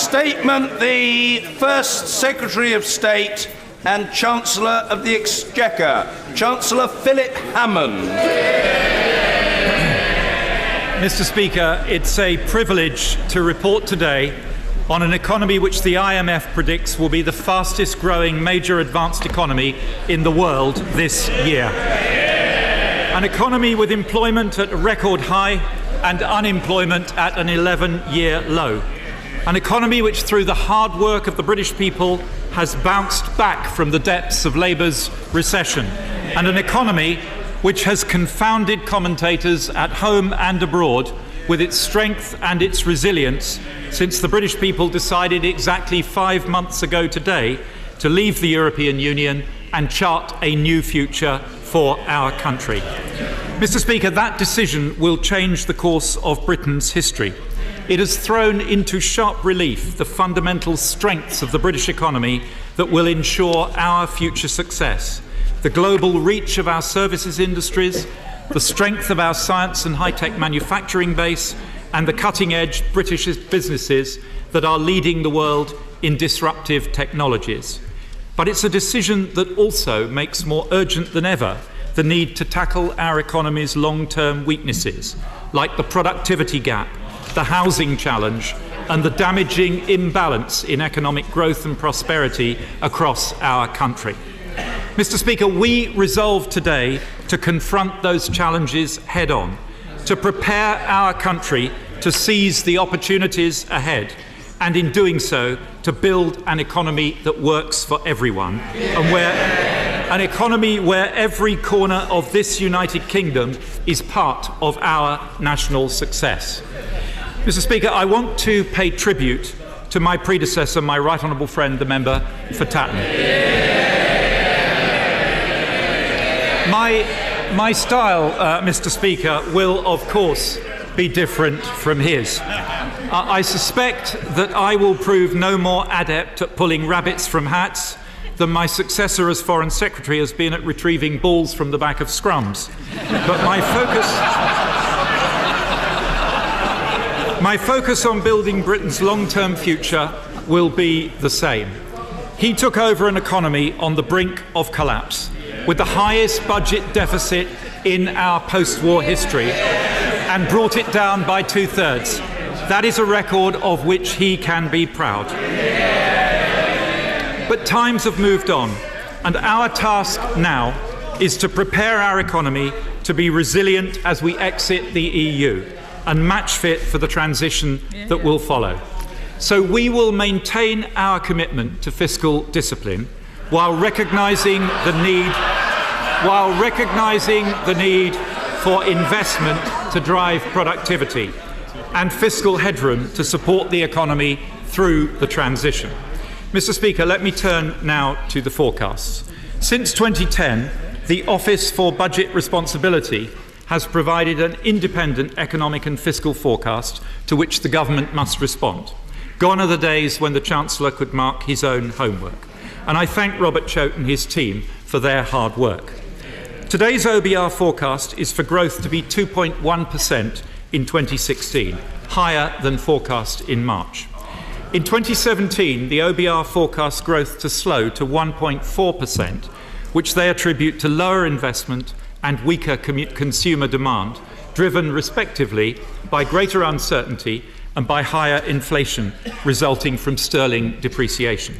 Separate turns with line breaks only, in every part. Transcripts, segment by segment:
statement, the First Secretary of State and Chancellor of the Exchequer, Chancellor Philip Hammond.
Mr. Speaker, it's a privilege to report today on an economy which the IMF predicts will be the fastest growing major advanced economy in the world this year. An economy with employment at a record high and unemployment at an 11-year low. An economy which, through the hard work of the British people, has bounced back from the depths of Labour's recession. And an economy which has confounded commentators at home and abroad with its strength and its resilience since the British people decided exactly 5 months ago today to leave the European Union and chart a new future for our country. Mr. Speaker, that decision will change the course of Britain's history. It has thrown into sharp relief the fundamental strengths of the British economy that will ensure our future success. The global reach of our services industries, the strength of our science and high-tech manufacturing base, and the cutting-edge British businesses that are leading the world in disruptive technologies. But it's a decision that also makes more urgent than ever the need to tackle our economy's long-term weaknesses, like the productivity gap, the housing challenge, and the damaging imbalance in economic growth and prosperity across our country. Mr. Speaker, we resolve today to confront those challenges head-on, to prepare our country to seize the opportunities ahead, and in doing so, to build an economy that works for everyone, and an economy where every corner of this United Kingdom is part of our national success. Mr. Speaker, I want to pay tribute to my predecessor, my right honourable friend, the member for Tatton. My style, Mr. Speaker, will of course be different from his. I suspect that I will prove no more adept at pulling rabbits from hats than my successor as Foreign Secretary has been at retrieving balls from the back of scrums. But my focus on building Britain's long-term future will be the same. He took over an economy on the brink of collapse, with the highest budget deficit in our post-war history, and brought it down by 2/3. That is a record of which he can be proud. But times have moved on, and our task now is to prepare our economy to be resilient as we exit the EU and match fit for the transition that will follow. So we will maintain our commitment to fiscal discipline while recognising the need for investment to drive productivity and fiscal headroom to support the economy through the transition. Mr. Speaker, let me turn now to the forecasts. Since 2010, the Office for Budget Responsibility has provided an independent economic and fiscal forecast to which the government must respond. Gone are the days when the Chancellor could mark his own homework. And I thank Robert Choate and his team for their hard work. Today's OBR forecast is for growth to be 2.1% in 2016, higher than forecast in March. In 2017, the OBR forecasts growth to slow to 1.4%, which they attribute to lower investment and weaker consumer demand, driven respectively by greater uncertainty and by higher inflation resulting from sterling depreciation.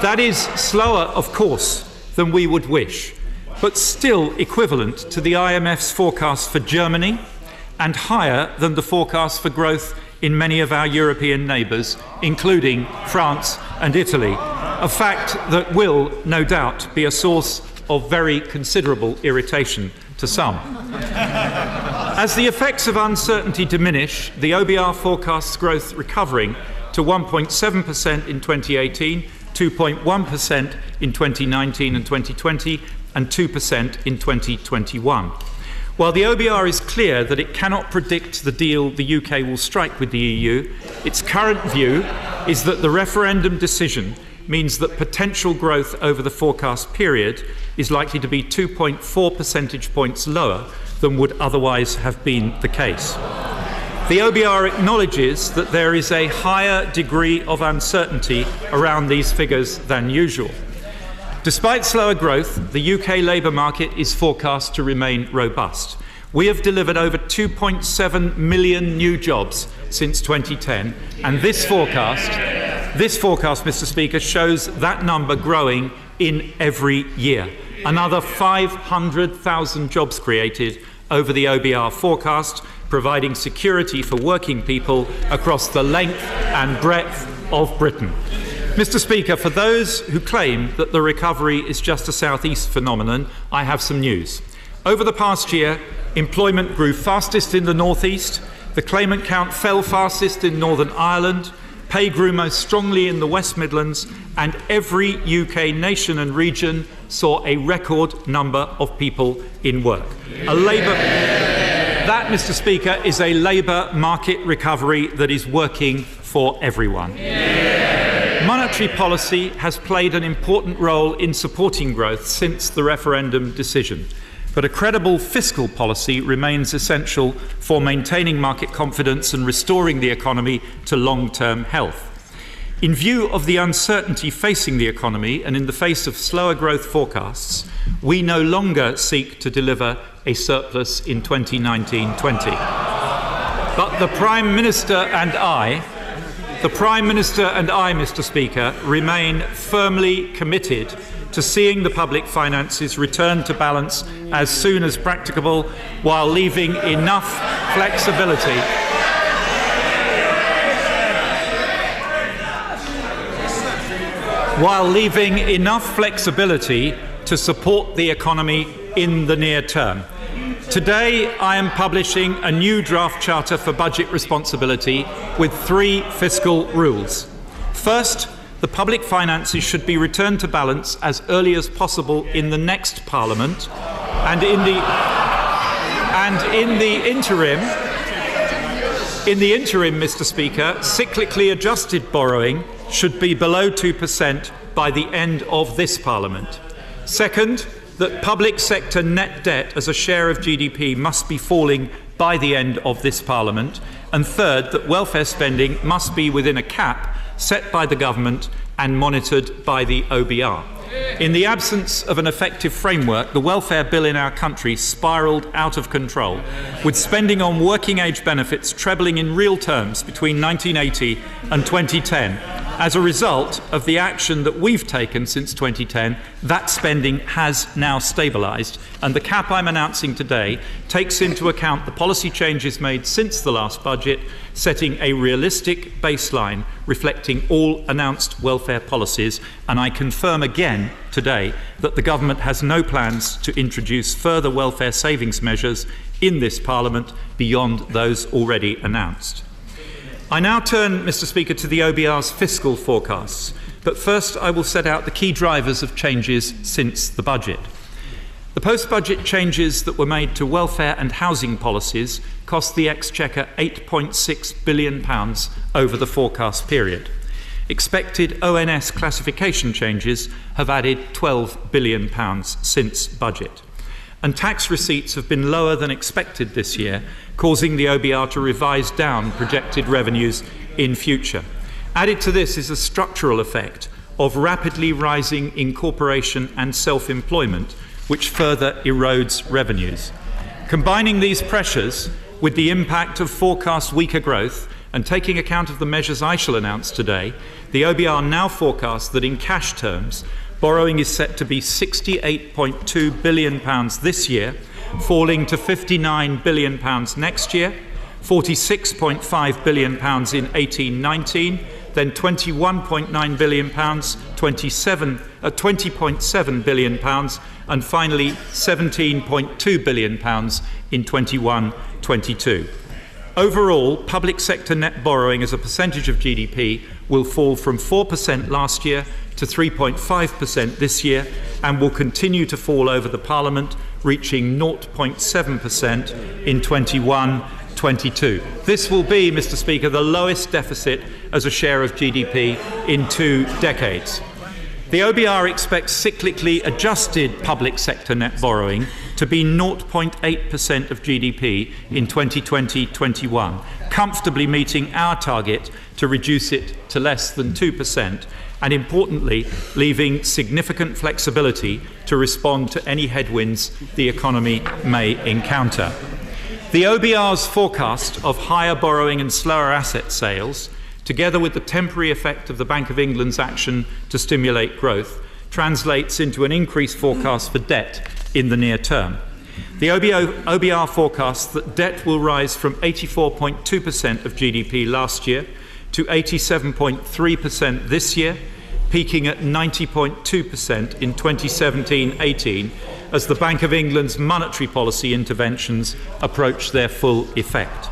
That is slower, of course, than we would wish, but still equivalent to the IMF's forecast for Germany and higher than the forecast for growth in many of our European neighbours, including France and Italy, a fact that will, no doubt, be a source of very considerable irritation to some. As the effects of uncertainty diminish, the OBR forecasts growth recovering to 1.7% in 2018, 2.1% in 2019 and 2020, and 2% in 2021. While the OBR is clear that it cannot predict the deal the UK will strike with the EU, its current view is that the referendum decision means that potential growth over the forecast period is likely to be 2.4 percentage points lower than would otherwise have been the case. The OBR acknowledges that there is a higher degree of uncertainty around these figures than usual. Despite slower growth, the UK labour market is forecast to remain robust. We have delivered over 2.7 million new jobs since 2010, and this forecast, Mr. Speaker, shows that number growing in every year. Another 500,000 jobs created over the OBR forecast, providing security for working people across the length and breadth of Britain. Mr. Speaker, for those who claim that the recovery is just a southeast phenomenon, I have some news. Over the past year, employment grew fastest in the northeast, the claimant count fell fastest in Northern Ireland, pay grew most strongly in the West Midlands, and every UK nation and region saw a record number of people in work. That, Mr. Speaker, is a labour market recovery that is working for everyone. Monetary policy has played an important role in supporting growth since the referendum decision, but a credible fiscal policy remains essential for maintaining market confidence and restoring the economy to long-term health. In view of the uncertainty facing the economy and in the face of slower growth forecasts, we no longer seek to deliver a surplus in 2019-20. But the Prime Minister and I, Mr. Speaker, remain firmly committed to seeing the public finances return to balance as soon as practicable, while leaving enough flexibility to support the economy in the near term. Today, I am publishing a new draft charter for budget responsibility with 3 fiscal rules. First, the public finances should be returned to balance as early as possible in the next Parliament, and in the interim, Mr. Speaker, cyclically adjusted borrowing should be below 2% by the end of this Parliament. Second, that public sector net debt as a share of GDP must be falling by the end of this Parliament. And third, that welfare spending must be within a cap set by the government and monitored by the OBR. In the absence of an effective framework, the welfare bill in our country spiralled out of control, with spending on working age benefits trebling in real terms between 1980 and 2010. As a result of the action that we've taken since 2010, that spending has now stabilised, and the cap I'm announcing today takes into account the policy changes made since the last budget, setting a realistic baseline reflecting all announced welfare policies, and I confirm again today that the government has no plans to introduce further welfare savings measures in this Parliament beyond those already announced. I now turn, Mr. Speaker, to the OBR's fiscal forecasts, but first I will set out the key drivers of changes since the budget. The post-budget changes that were made to welfare and housing policies cost the Exchequer £8.6 billion over the forecast period. Expected ONS classification changes have added £12 billion since budget. And tax receipts have been lower than expected this year, causing the OBR to revise down projected revenues in future. Added to this is a structural effect of rapidly rising incorporation and self-employment, which further erodes revenues. Combining these pressures with the impact of forecast weaker growth and taking account of the measures I shall announce today, the OBR now forecasts that in cash terms, borrowing is set to be £68.2 billion this year, falling to £59 billion next year, £46.5 billion in 18-19, then £21.9 billion, £20.7 billion, and finally £17.2 billion in 21-22. Overall, public sector net borrowing as a percentage of GDP will fall from 4% last year to 3.5% this year, and will continue to fall over the Parliament, reaching 0.7% in 21-22. This will be, Mr. Speaker, the lowest deficit as a share of GDP in 2 decades. The OBR expects cyclically adjusted public sector net borrowing to be 0.8% of GDP in 2020-21, comfortably meeting our target to reduce it to less than 2%, and importantly, leaving significant flexibility to respond to any headwinds the economy may encounter. The OBR's forecast of higher borrowing and slower asset sales, together with the temporary effect of the Bank of England's action to stimulate growth, translates into an increased forecast for debt in the near term. The OBR forecasts that debt will rise from 84.2% of GDP last year to 87.3% this year, peaking at 90.2% in 2017-18 as the Bank of England's monetary policy interventions approach their full effect.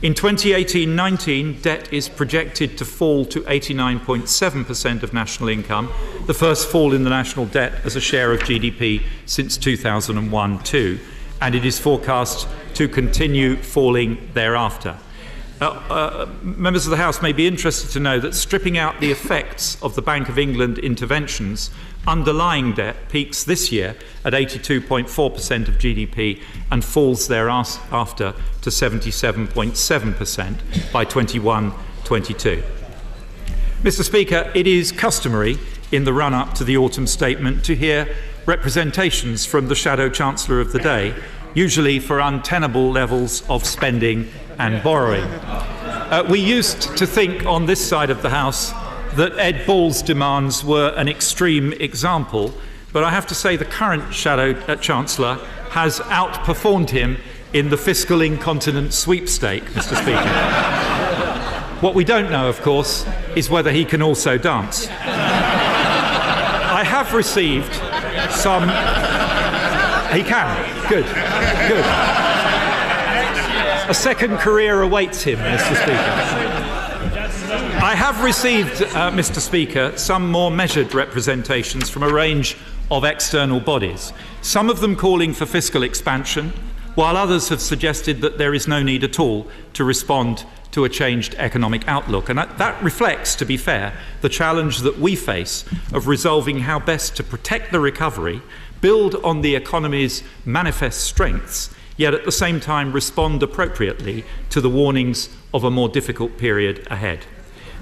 In 2018-19, debt is projected to fall to 89.7% of national income, the first fall in the national debt as a share of GDP since 2001-2, and it is forecast to continue falling thereafter. Members of the House may be interested to know that stripping out the effects of the Bank of England interventions, underlying debt peaks this year at 82.4% of GDP and falls thereafter to 77.7% by 21-22. Mr. Speaker, it is customary in the run-up to the autumn statement to hear representations from the Shadow Chancellor of the day, usually for untenable levels of spending and borrowing. We used to think on this side of the House that Ed Ball's demands were an extreme example, but I have to say the current Shadow Chancellor has outperformed him in the fiscal incontinence sweepstake, Mr. Speaker. What we don't know, of course, is whether he can also dance. I have received some... He can. Good. Good. A second career awaits him, Mr. Speaker. I have received, Mr. Speaker, some more measured representations from a range of external bodies, some of them calling for fiscal expansion, while others have suggested that there is no need at all to respond to a changed economic outlook. And that reflects, to be fair, the challenge that we face of resolving how best to protect the recovery, build on the economy's manifest strengths, yet at the same time respond appropriately to the warnings of a more difficult period ahead.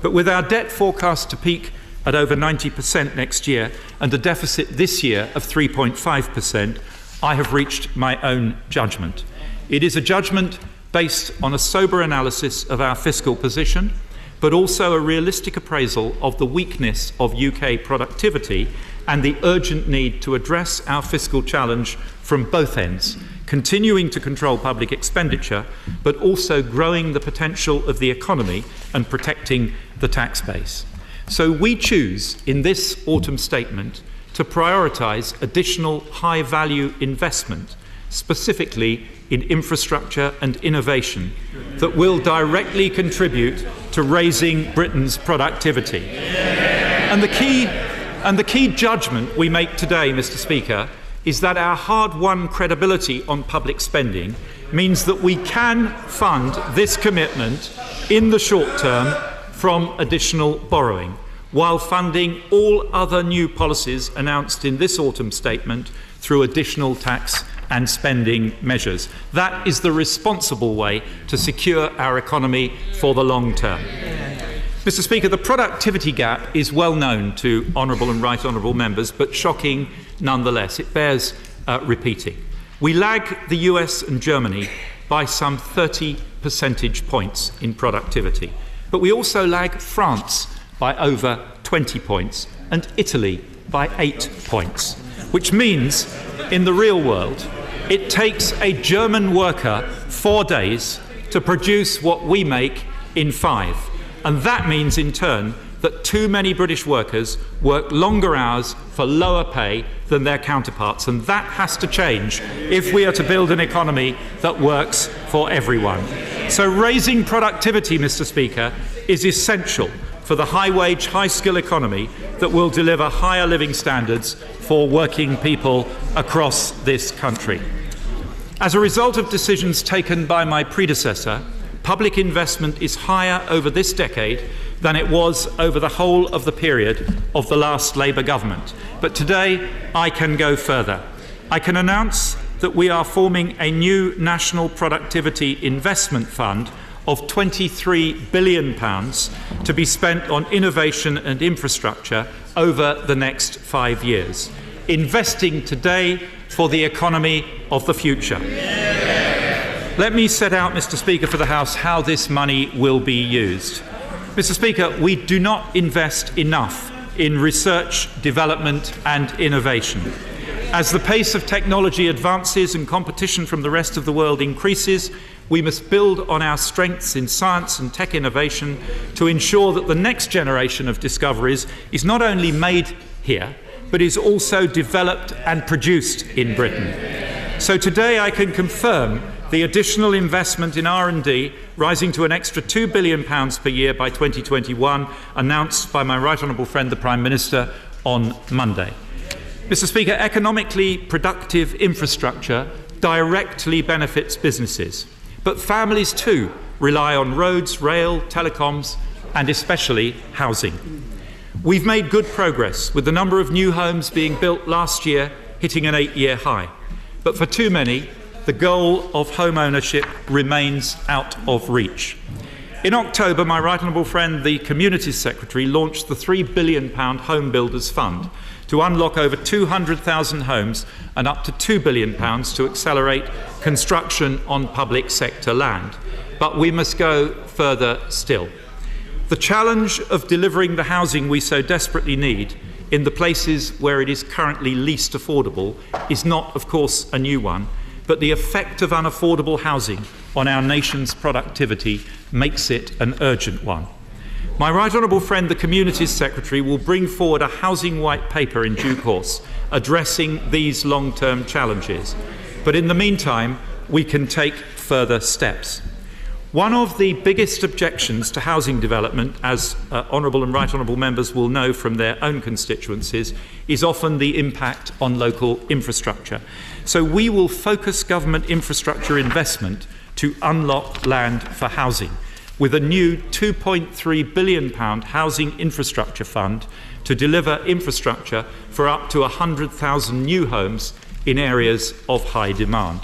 But with our debt forecast to peak at over 90% next year and a deficit this year of 3.5%, I have reached my own judgment. It is a judgment based on a sober analysis of our fiscal position, but also a realistic appraisal of the weakness of UK productivity and the urgent need to address our fiscal challenge from both ends, continuing to control public expenditure, but also growing the potential of the economy and protecting the tax base. So we choose in this autumn statement to prioritise additional high-value investment, specifically in infrastructure and innovation, that will directly contribute to raising Britain's productivity. And the key judgment we make today, Mr. Speaker, is that our hard-won credibility on public spending means that we can fund this commitment in the short term from additional borrowing, while funding all other new policies announced in this autumn statement through additional tax and spending measures. That is the responsible way to secure our economy for the long term. Mr. Speaker, the productivity gap is well known to honourable and right honourable members, but shocking nonetheless. It bears repeating. We lag the US and Germany by some 30 percentage points in productivity, but we also lag France by over 20 points and Italy by 8 points, which means in the real world it takes a German worker 4 days to produce what we make in 5. And that means, in turn, that too many British workers work longer hours for lower pay than their counterparts. And that has to change if we are to build an economy that works for everyone. So raising productivity, Mr. Speaker, is essential for the high-wage, high-skill economy that will deliver higher living standards for working people across this country. As a result of decisions taken by my predecessor, public investment is higher over this decade than it was over the whole of the period of the last Labour government. But today I can go further. I can announce that we are forming a new National Productivity Investment Fund of £23 billion to be spent on innovation and infrastructure over the next 5 years, investing today for the economy of the future. Let me set out, Mr. Speaker, for the House how this money will be used. Mr. Speaker, we do not invest enough in research, development and innovation. As the pace of technology advances and competition from the rest of the world increases, we must build on our strengths in science and tech innovation to ensure that the next generation of discoveries is not only made here, but is also developed and produced in Britain. So today I can confirm the additional investment in R&D rising to an extra £2 billion per year by 2021, announced by my right honourable friend the Prime Minister on Monday. Mr. Speaker, economically productive infrastructure directly benefits businesses, but families too rely on roads, rail, telecoms and especially housing. We've made good progress, with the number of new homes being built last year hitting an 8-year high. But for too many, the goal of home ownership remains out of reach. In October, my right honourable friend, the Communities Secretary, launched the £3 billion Home Builders Fund to unlock over 200,000 homes and up to £2 billion to accelerate construction on public sector land. But we must go further still. The challenge of delivering the housing we so desperately need in the places where it is currently least affordable is not, of course, a new one, but the effect of unaffordable housing on our nation's productivity makes it an urgent one. My right honourable friend, the Communities Secretary, will bring forward a housing white paper in due course addressing these long-term challenges. But in the meantime, we can take further steps. One of the biggest objections to housing development, as honourable and right honourable members will know from their own constituencies, is often the impact on local infrastructure. So we will focus government infrastructure investment to unlock land for housing, with a new £2.3 billion housing infrastructure fund to deliver infrastructure for up to 100,000 new homes in areas of high demand.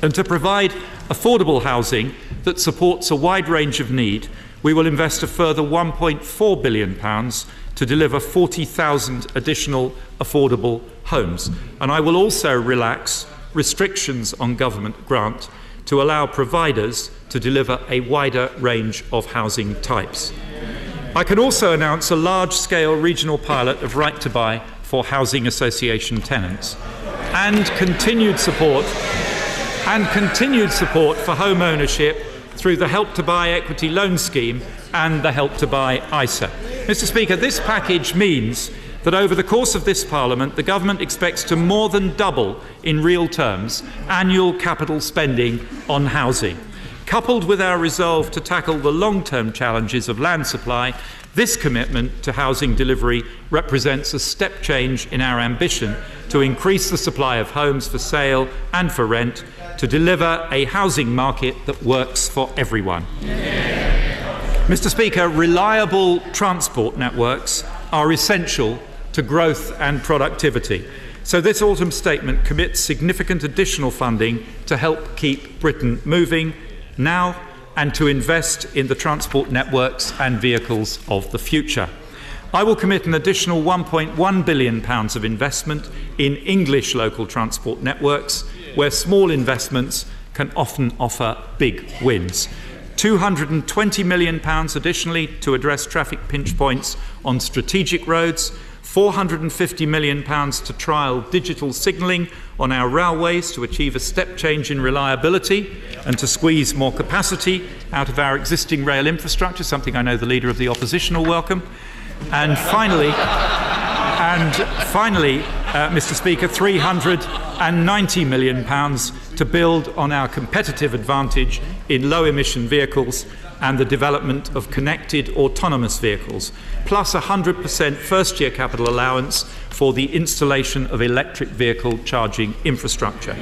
And to provide affordable housing that supports a wide range of need, we will invest a further £1.4 billion to deliver 40,000 additional affordable homes. And I will also relax restrictions on government grant to allow providers to deliver a wider range of housing types. I can also announce a large-scale regional pilot of right to buy for housing association tenants and continued support for home ownership through the Help to Buy equity loan scheme and the Help to Buy ISA. Mr. Speaker, this package means that over the course of this Parliament, the Government expects to more than double, in real terms, annual capital spending on housing. Coupled with our resolve to tackle the long-term challenges of land supply, this commitment to housing delivery represents a step change in our ambition to increase the supply of homes for sale and for rent, to deliver a housing market that works for everyone. Mr. Speaker, reliable transport networks are essential to growth and productivity. So this autumn statement commits significant additional funding to help keep Britain moving now and to invest in the transport networks and vehicles of the future. I will commit an additional £1.1 billion of investment in English local transport networks, where small investments can often offer big wins. £220 million additionally to address traffic pinch points on strategic roads, £450 million to trial digital signalling on our railways to achieve a step change in reliability and to squeeze more capacity out of our existing rail infrastructure, something I know the Leader of the Opposition will welcome. And finally, Mr. Speaker, £390 million to build on our competitive advantage in low-emission vehicles and the development of connected autonomous vehicles, plus 100% first-year capital allowance for the installation of electric vehicle charging infrastructure.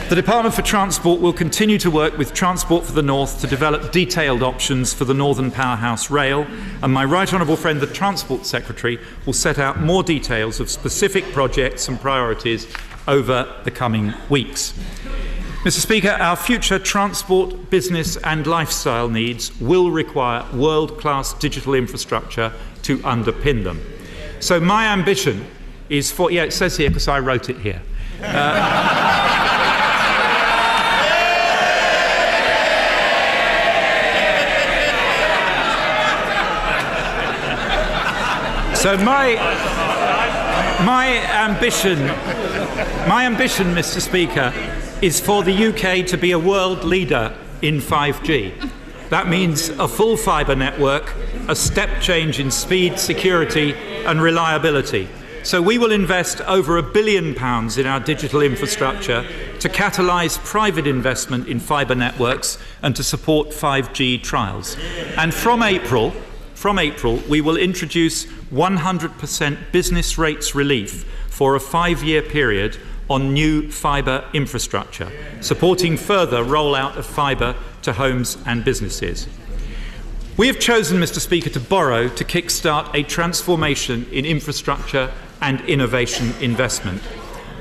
The Department for Transport will continue to work with Transport for the North to develop detailed options for the Northern Powerhouse Rail, and my right honourable friend, the Transport Secretary, will set out more details of specific projects and priorities over the coming weeks. Mr. Speaker, our future transport, business and lifestyle needs will require world-class digital infrastructure to underpin them. So my ambition is for, it says here because I wrote it here. So my ambition, Mr. Speaker, is for the UK to be a world leader in 5G. That means a full fibre network, a step change in speed, security and reliability. So we will invest over £1 billion in our digital infrastructure to catalyse private investment in fibre networks and to support 5G trials. And from April, we will introduce 100% business rates relief for a 5-year period on new fibre infrastructure, supporting further rollout of fibre to homes and businesses. We have chosen, Mr. Speaker, to borrow to kickstart a transformation in infrastructure and innovation investment.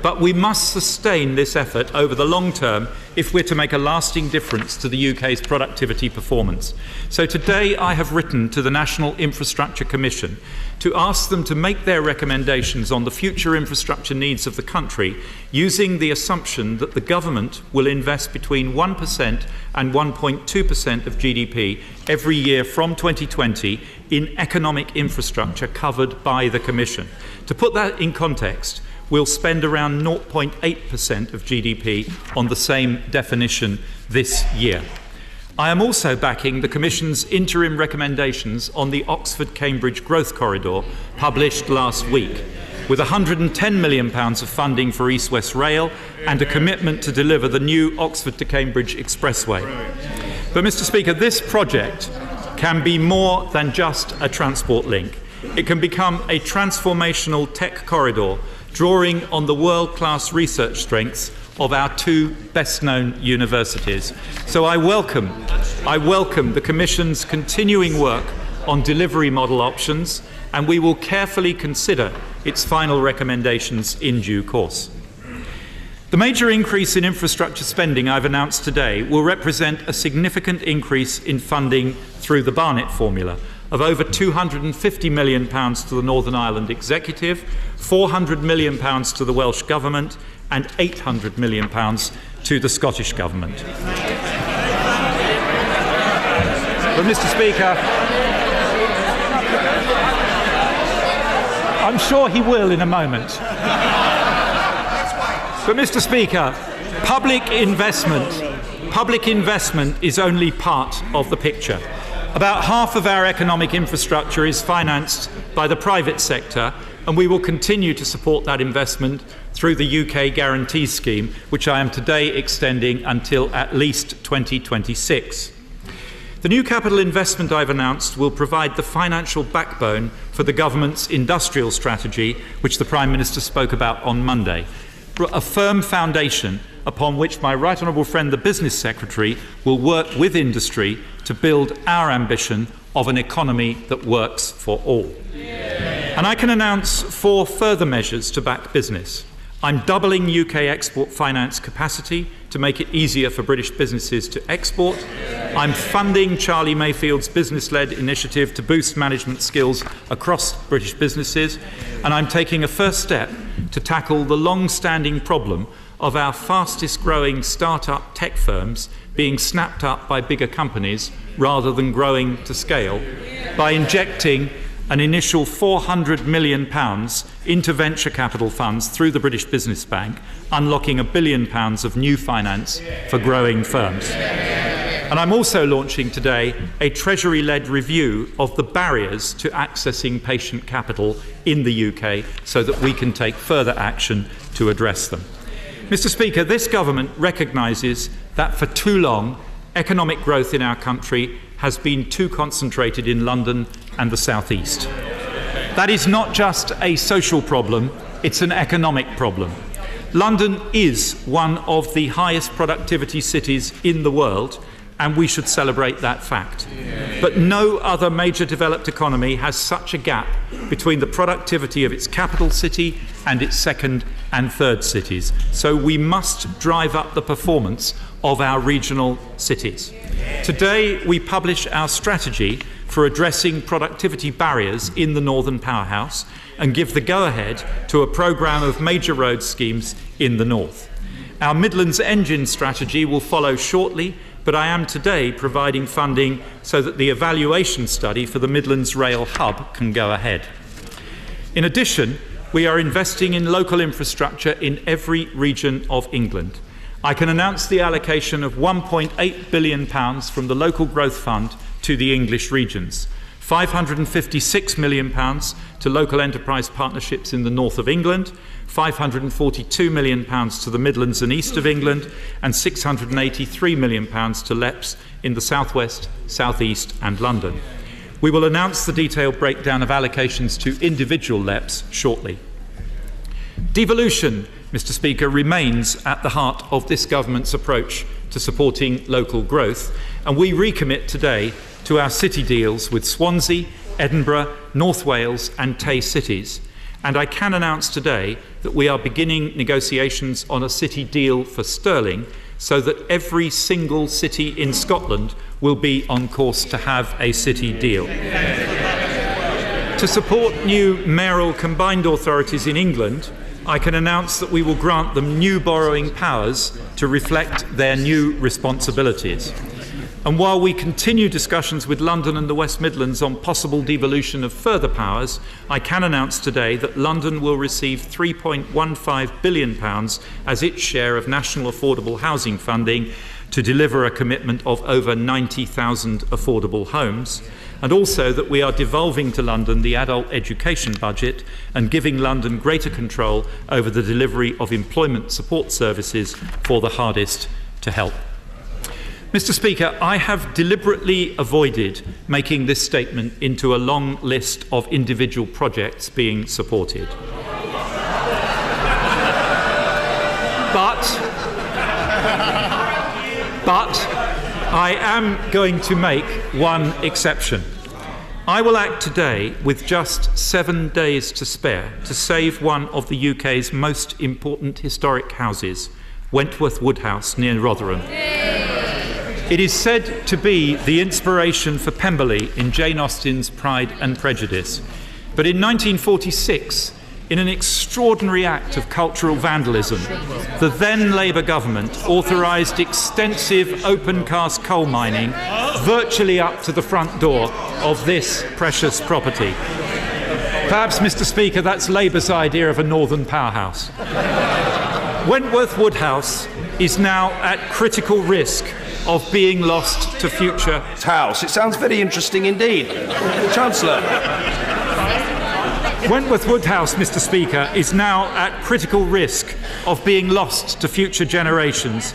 But we must sustain this effort over the long term if we're to make a lasting difference to the UK's productivity performance. So today I have written to the National Infrastructure Commission to ask them to make their recommendations on the future infrastructure needs of the country using the assumption that the government will invest between 1% and 1.2% of GDP every year from 2020 in economic infrastructure covered by the Commission. To put that in context, we'll spend around 0.8% of GDP on the same definition this year. I am also backing the Commission's interim recommendations on the Oxford-Cambridge Growth Corridor published last week, with £110 million of funding for East West Rail and a commitment to deliver the new Oxford to Cambridge Expressway. But, Mr. Speaker, this project can be more than just a transport link. It can become a transformational tech corridor drawing on the world-class research strengths of our two best-known universities. So I welcome the Commission's continuing work on delivery model options, and we will carefully consider its final recommendations in due course. The major increase in infrastructure spending I've announced today will represent a significant increase in funding through the Barnett formula of over £250 million to the Northern Ireland Executive, £400 million to the Welsh Government and £800 million to the Scottish Government. But, Mr. Speaker, I'm sure he will in a moment. But, Mr. Speaker, public investment is only part of the picture. About half of our economic infrastructure is financed by the private sector, and we will continue to support that investment through the UK Guarantee Scheme, which I am today extending until at least 2026. The new capital investment I've announced will provide the financial backbone for the government's industrial strategy, which the Prime Minister spoke about on Monday, a firm foundation upon which my right honourable friend the Business Secretary will work with industry to build our ambition of an economy that works for all. And I can announce 4 further measures to back business. I'm doubling UK export finance capacity to make it easier for British businesses to export. I'm funding Charlie Mayfield's business-led initiative to boost management skills across British businesses. And I'm taking a first step to tackle the long-standing problem of our fastest-growing start-up tech firms being snapped up by bigger companies rather than growing to scale by injecting an initial £400 million into venture capital funds through the British Business Bank, unlocking £1 billion of new finance for growing firms. And I'm also launching today a Treasury-led review of the barriers to accessing patient capital in the UK so that we can take further action to address them. Mr. Speaker, this government recognises that for too long economic growth in our country has been too concentrated in London and the South East. That is not just a social problem, it's an economic problem. London is one of the highest productivity cities in the world, and we should celebrate that fact. But no other major developed economy has such a gap between the productivity of its capital city and its second and third cities. So we must drive up the performance of our regional cities. Today we publish our strategy for addressing productivity barriers in the Northern Powerhouse and give the go-ahead to a programme of major road schemes in the north. Our Midlands Engine strategy will follow shortly, but I am today providing funding so that the evaluation study for the Midlands Rail Hub can go ahead. In addition, we are investing in local infrastructure in every region of England. I can announce the allocation of £1.8 billion from the Local Growth Fund to the English regions, £556 million to local enterprise partnerships in the north of England, £542 million to the Midlands and East of England, and £683 million to LEPs in the South West, South East and London. We will announce the detailed breakdown of allocations to individual LEPs shortly. Devolution, Mr. Speaker, remains at the heart of this government's approach to supporting local growth, and we recommit today to our city deals with Swansea, Edinburgh, North Wales and Tay cities. And I can announce today that we are beginning negotiations on a city deal for Stirling so that every single city in Scotland will be on course to have a city deal. To support new mayoral combined authorities in England, I can announce that we will grant them new borrowing powers to reflect their new responsibilities. And while we continue discussions with London and the West Midlands on possible devolution of further powers, I can announce today that London will receive £3.15 billion as its share of national affordable housing funding to deliver a commitment of over 90,000 affordable homes, and also that we are devolving to London the adult education budget and giving London greater control over the delivery of employment support services for the hardest to help. Mr. Speaker, I have deliberately avoided making this statement into a long list of individual projects being supported. But I am going to make one exception. I will act today with just 7 days to spare to save one of the UK's most important historic houses, Wentworth Woodhouse near Rotherham. It is said to be the inspiration for Pemberley in Jane Austen's Pride and Prejudice. But in 1946, in an extraordinary act of cultural vandalism, the then Labour government authorised extensive open-cast coal mining virtually up to the front door of this precious property. Perhaps, Mr. Speaker, that's Labour's idea of a northern powerhouse. Wentworth Woodhouse is now at critical risk of being lost to future
house. It sounds very interesting indeed. Chancellor.
Wentworth Woodhouse, Mr. Speaker, is now at critical risk of being lost to future generations.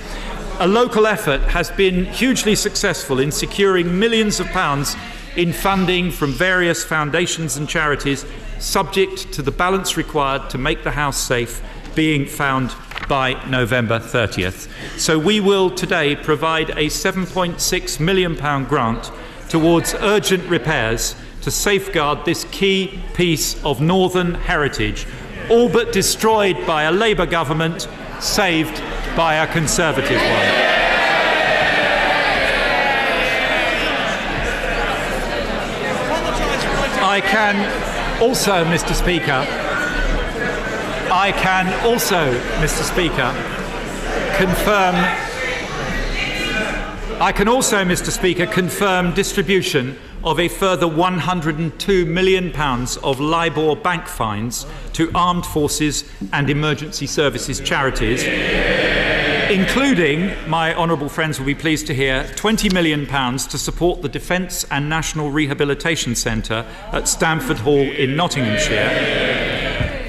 A local effort has been hugely successful in securing millions of pounds in funding from various foundations and charities, subject to the balance required to make the house safe being found by November 30th. So we will today provide a £7.6 million grant towards urgent repairs to safeguard this key piece of northern heritage, all but destroyed by a Labour government, saved by a Conservative one. I can also, Mr. Speaker, confirm distribution of a further £102 million of LIBOR bank fines to armed forces and emergency services charities, including, my honourable friends will be pleased to hear, £20 million to support the Defence and National Rehabilitation Centre at Stamford Hall in Nottinghamshire,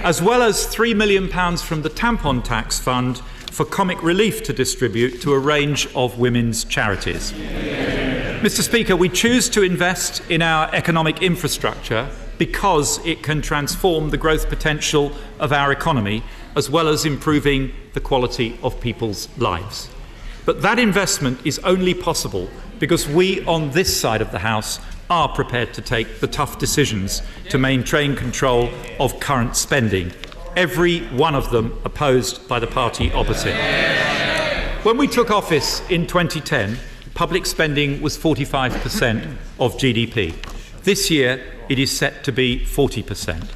as well as £3 million from the Tampon Tax Fund for comic relief to distribute to a range of women's charities. Mr. Speaker, we choose to invest in our economic infrastructure because it can transform the growth potential of our economy, as well as improving the quality of people's lives. But that investment is only possible because we on this side of the House are prepared to take the tough decisions to maintain control of current spending. every one of them opposed by the party opposite. When we took office in 2010, public spending was 45% of GDP. This year, it is set to be 40%.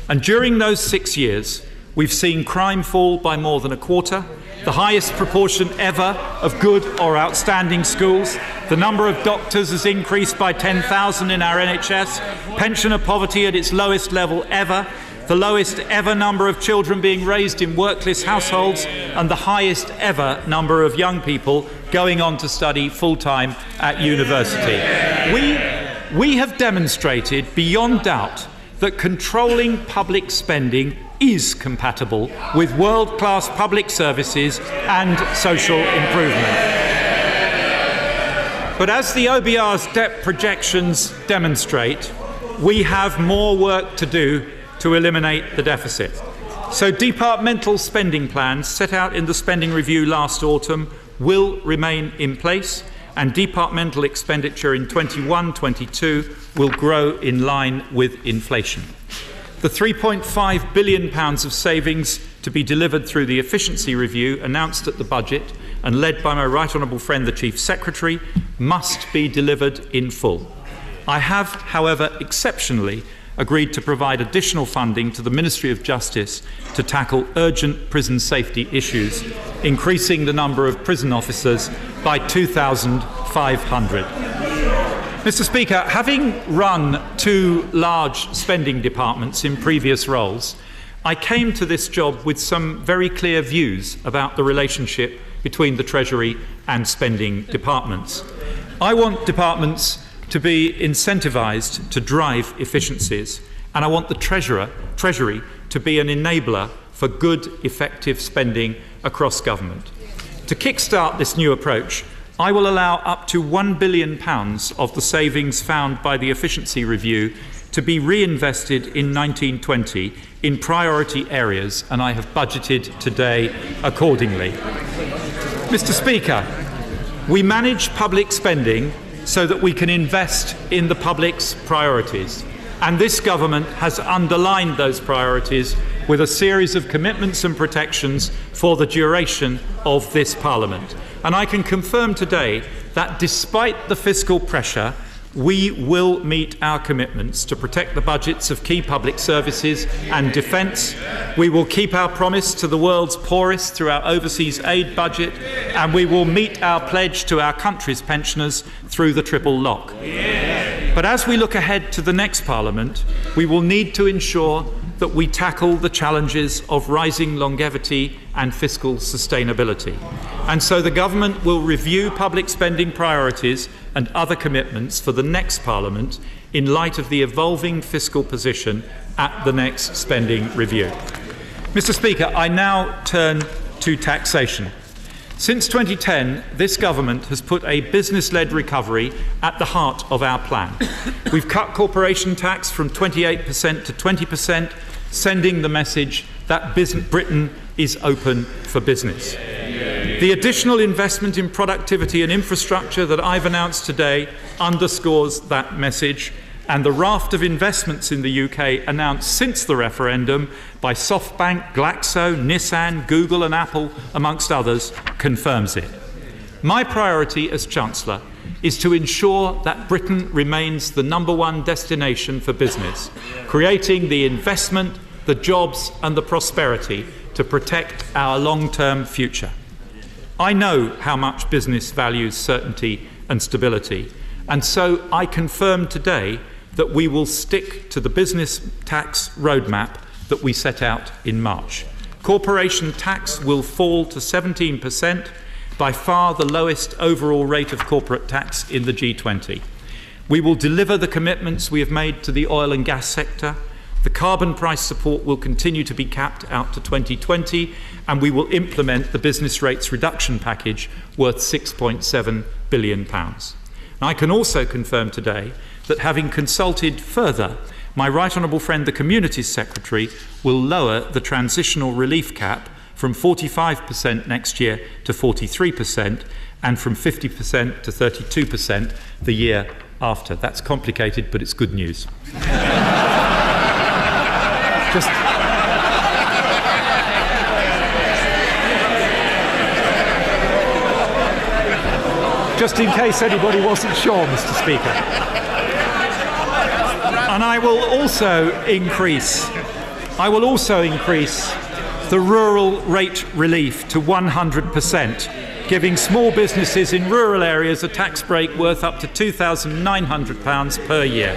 And during those 6 years, we've seen crime fall by more than a quarter, the highest proportion ever of good or outstanding schools. The number of doctors has increased by 10,000 in our NHS, pensioner poverty at its lowest level ever, the lowest ever number of children being raised in workless households, and the highest ever number of young people going on to study full-time at university. We have demonstrated beyond doubt that controlling public spending is compatible with world-class public services and social improvement. But as the OBR's debt projections demonstrate, we have more work to do to eliminate the deficit. So departmental spending plans set out in the spending review last autumn will remain in place, and departmental expenditure in 21-22 will grow in line with inflation. The £3.5 billion of savings to be delivered through the efficiency review announced at the budget and led by my right honourable friend the Chief Secretary must be delivered in full. I have, however, exceptionally agreed to provide additional funding to the Ministry of Justice to tackle urgent prison safety issues, increasing the number of prison officers by 2,500. Mr. Speaker, having run two large spending departments in previous roles, I came to this job with some very clear views about the relationship between the Treasury and spending departments. I want departments to be incentivised to drive efficiencies, and I want the Treasury to be an enabler for good, effective spending across government. To kickstart this new approach, I will allow up to £1 billion of the savings found by the efficiency review to be reinvested in 1920 in priority areas, and I have budgeted today accordingly. Mr. Speaker, we manage public spending so that we can invest in the public's priorities, and this government has underlined those priorities with a series of commitments and protections for the duration of this Parliament. And I can confirm today that despite the fiscal pressure, we will meet our commitments to protect the budgets of key public services and defence. We will keep our promise to the world's poorest through our overseas aid budget, and we will meet our pledge to our country's pensioners through the triple lock. But as we look ahead to the next Parliament, we will need to ensure that we tackle the challenges of rising longevity and fiscal sustainability. And so the government will review public spending priorities and other commitments for the next Parliament in light of the evolving fiscal position at the next spending review. Mr. Speaker, I now turn to taxation. Since 2010, this government has put a business-led recovery at the heart of our plan. We've cut corporation tax from 28% to 20%, sending the message that Britain is open for business. The additional investment in productivity and infrastructure that I've announced today underscores that message, and the raft of investments in the UK announced since the referendum by SoftBank, Glaxo, Nissan, Google and Apple, amongst others, confirms it. My priority as Chancellor is to ensure that Britain remains the #1 destination for business, creating the investment, the jobs and the prosperity to protect our long-term future. I know how much business values certainty and stability, and so I confirm today that we will stick to the business tax roadmap that we set out in March. Corporation tax will fall to 17%, by far the lowest overall rate of corporate tax in the G20. We will deliver the commitments we have made to the oil and gas sector. The carbon price support will continue to be capped out to 2020, and we will implement the business rates reduction package worth £6.7 billion. And I can also confirm today that, having consulted further, my right honourable friend the Communities Secretary will lower the transitional relief cap from 45% next year to 43% and from 50% to 32% the year after. That's complicated, but it's good news. just in case anybody wasn't sure, Mr. Speaker. And I will also increase the rural rate relief to 100%, giving small businesses in rural areas a tax break worth up to £2,900 per year.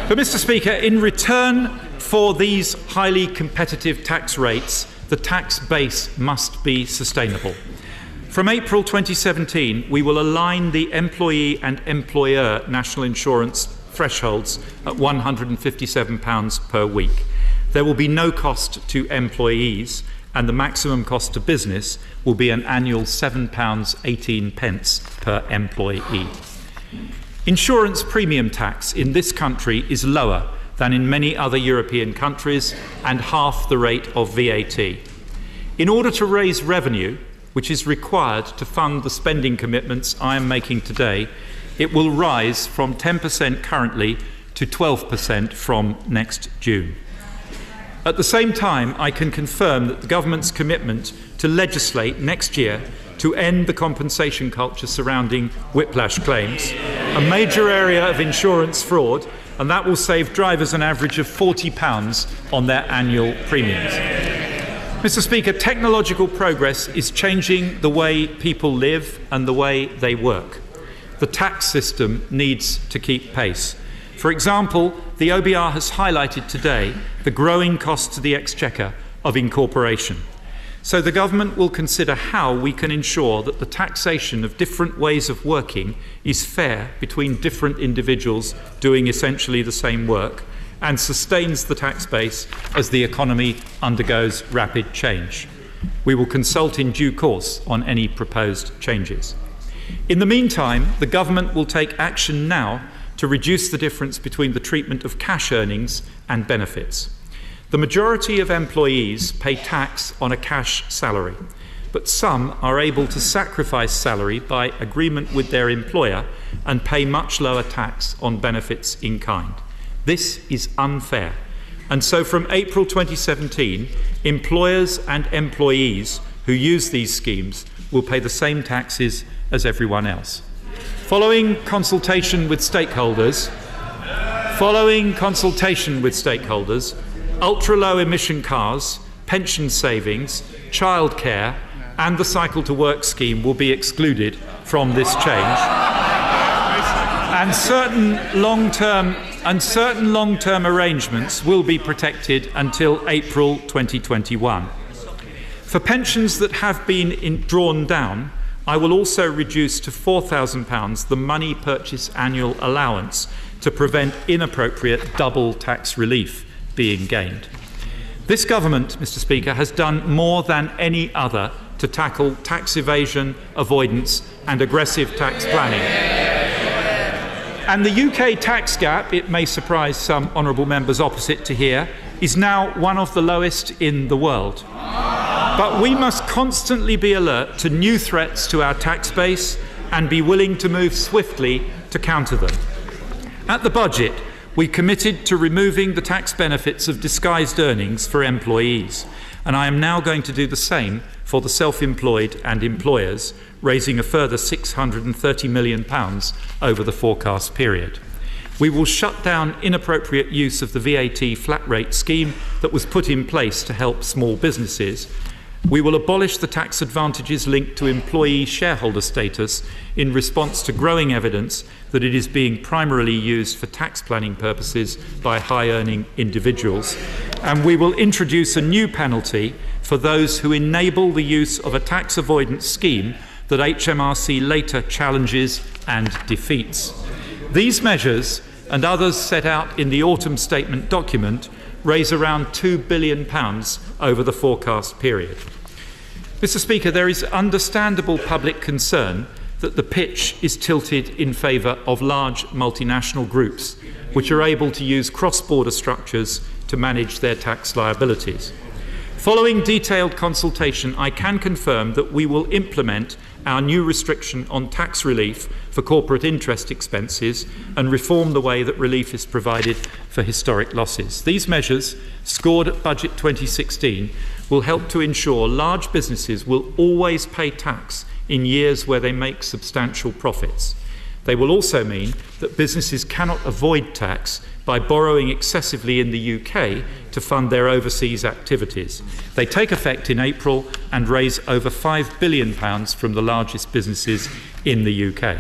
But, Mr. Speaker, in return for these highly competitive tax rates, the tax base must be sustainable. From April 2017, we will align the employee and employer national insurance thresholds at £157 per week. There will be no cost to employees, and the maximum cost to business will be an annual £7.18 per employee. Insurance premium tax in this country is lower than in many other European countries and half the rate of VAT. In order to raise revenue, which is required to fund the spending commitments I am making today, it will rise from 10% currently to 12% from next June. At the same time, I can confirm that the government's commitment to legislate next year to end the compensation culture surrounding whiplash claims, a major area of insurance fraud, and that will save drivers an average of £40 on their annual premiums. Mr. Speaker, technological progress is changing the way people live and the way they work. The tax system needs to keep pace. For example, the OBR has highlighted today the growing cost to the Exchequer of incorporation. So the government will consider how we can ensure that the taxation of different ways of working is fair between different individuals doing essentially the same work and sustains the tax base as the economy undergoes rapid change. We will consult in due course on any proposed changes. In the meantime, the government will take action now to reduce the difference between the treatment of cash earnings and benefits. The majority of employees pay tax on a cash salary, but some are able to sacrifice salary by agreement with their employer and pay much lower tax on benefits in kind. This is unfair. And so from April 2017, employers and employees who use these schemes will pay the same taxes as everyone else. Following consultation with stakeholders, ultra-low emission cars, pension savings, childcare and the cycle to work scheme will be excluded from this change. And certain long-term arrangements will be protected until April 2021. For pensions that have been drawn down, I will also reduce to £4,000 the money purchase annual allowance to prevent inappropriate double tax relief being gained. This government, Mr. Speaker, has done more than any other to tackle tax evasion, avoidance and aggressive tax planning. And the UK tax gap, it may surprise some honourable members opposite to hear, is now one of the lowest in the world. But we must constantly be alert to new threats to our tax base and be willing to move swiftly to counter them. At the budget, we committed to removing the tax benefits of disguised earnings for employees, and I am now going to do the same for the self-employed and employers, raising a further £630 million over the forecast period. We will shut down inappropriate use of the VAT flat rate scheme that was put in place to help small businesses. We will abolish the tax advantages linked to employee shareholder status in response to growing evidence that it is being primarily used for tax planning purposes by high-earning individuals. And we will introduce a new penalty for those who enable the use of a tax avoidance scheme that HMRC later challenges and defeats. These measures, and others set out in the autumn statement document, raise around £2 billion over the forecast period. Mr. Speaker, there is understandable public concern that the pitch is tilted in favour of large multinational groups which are able to use cross-border structures to manage their tax liabilities. Following detailed consultation, I can confirm that we will implement our new restriction on tax relief for corporate interest expenses and reform the way that relief is provided for historic losses. These measures, scored at Budget 2016, will help to ensure large businesses will always pay tax in years where they make substantial profits. They will also mean that businesses cannot avoid tax by borrowing excessively in the UK to fund their overseas activities. They take effect in April and raise over £5 billion from the largest businesses in the UK.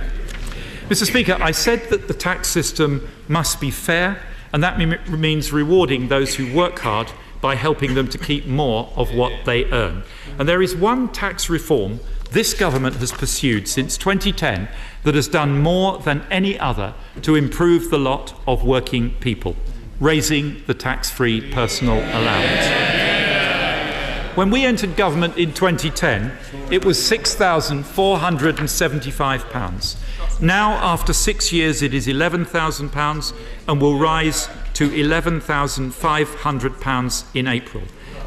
Mr. Speaker, I said that the tax system must be fair, and that means rewarding those who work hard by helping them to keep more of what they earn. And there is one tax reform this government has pursued since 2010 that has done more than any other to improve the lot of working people: raising the tax-free personal allowance. When we entered government in 2010, it was £6,475. Now, after 6 years, it is £11,000 and will rise to £11,500 in April.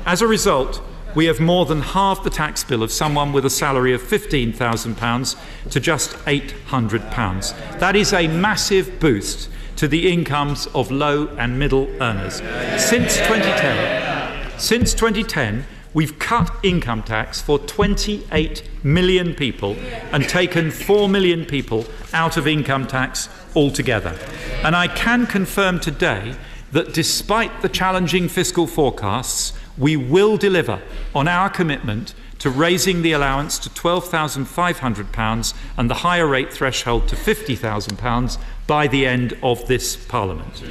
As a result, we have more than halved the tax bill of someone with a salary of £15,000 to just £800. That is a massive boost to the incomes of low and middle earners. Since 2010, we've cut income tax for 28 million people and taken 4 million people out of income tax altogether. And I can confirm today that despite the challenging fiscal forecasts, we will deliver on our commitment to raising the allowance to £12,500 and the higher rate threshold to £50,000 by the end of this Parliament.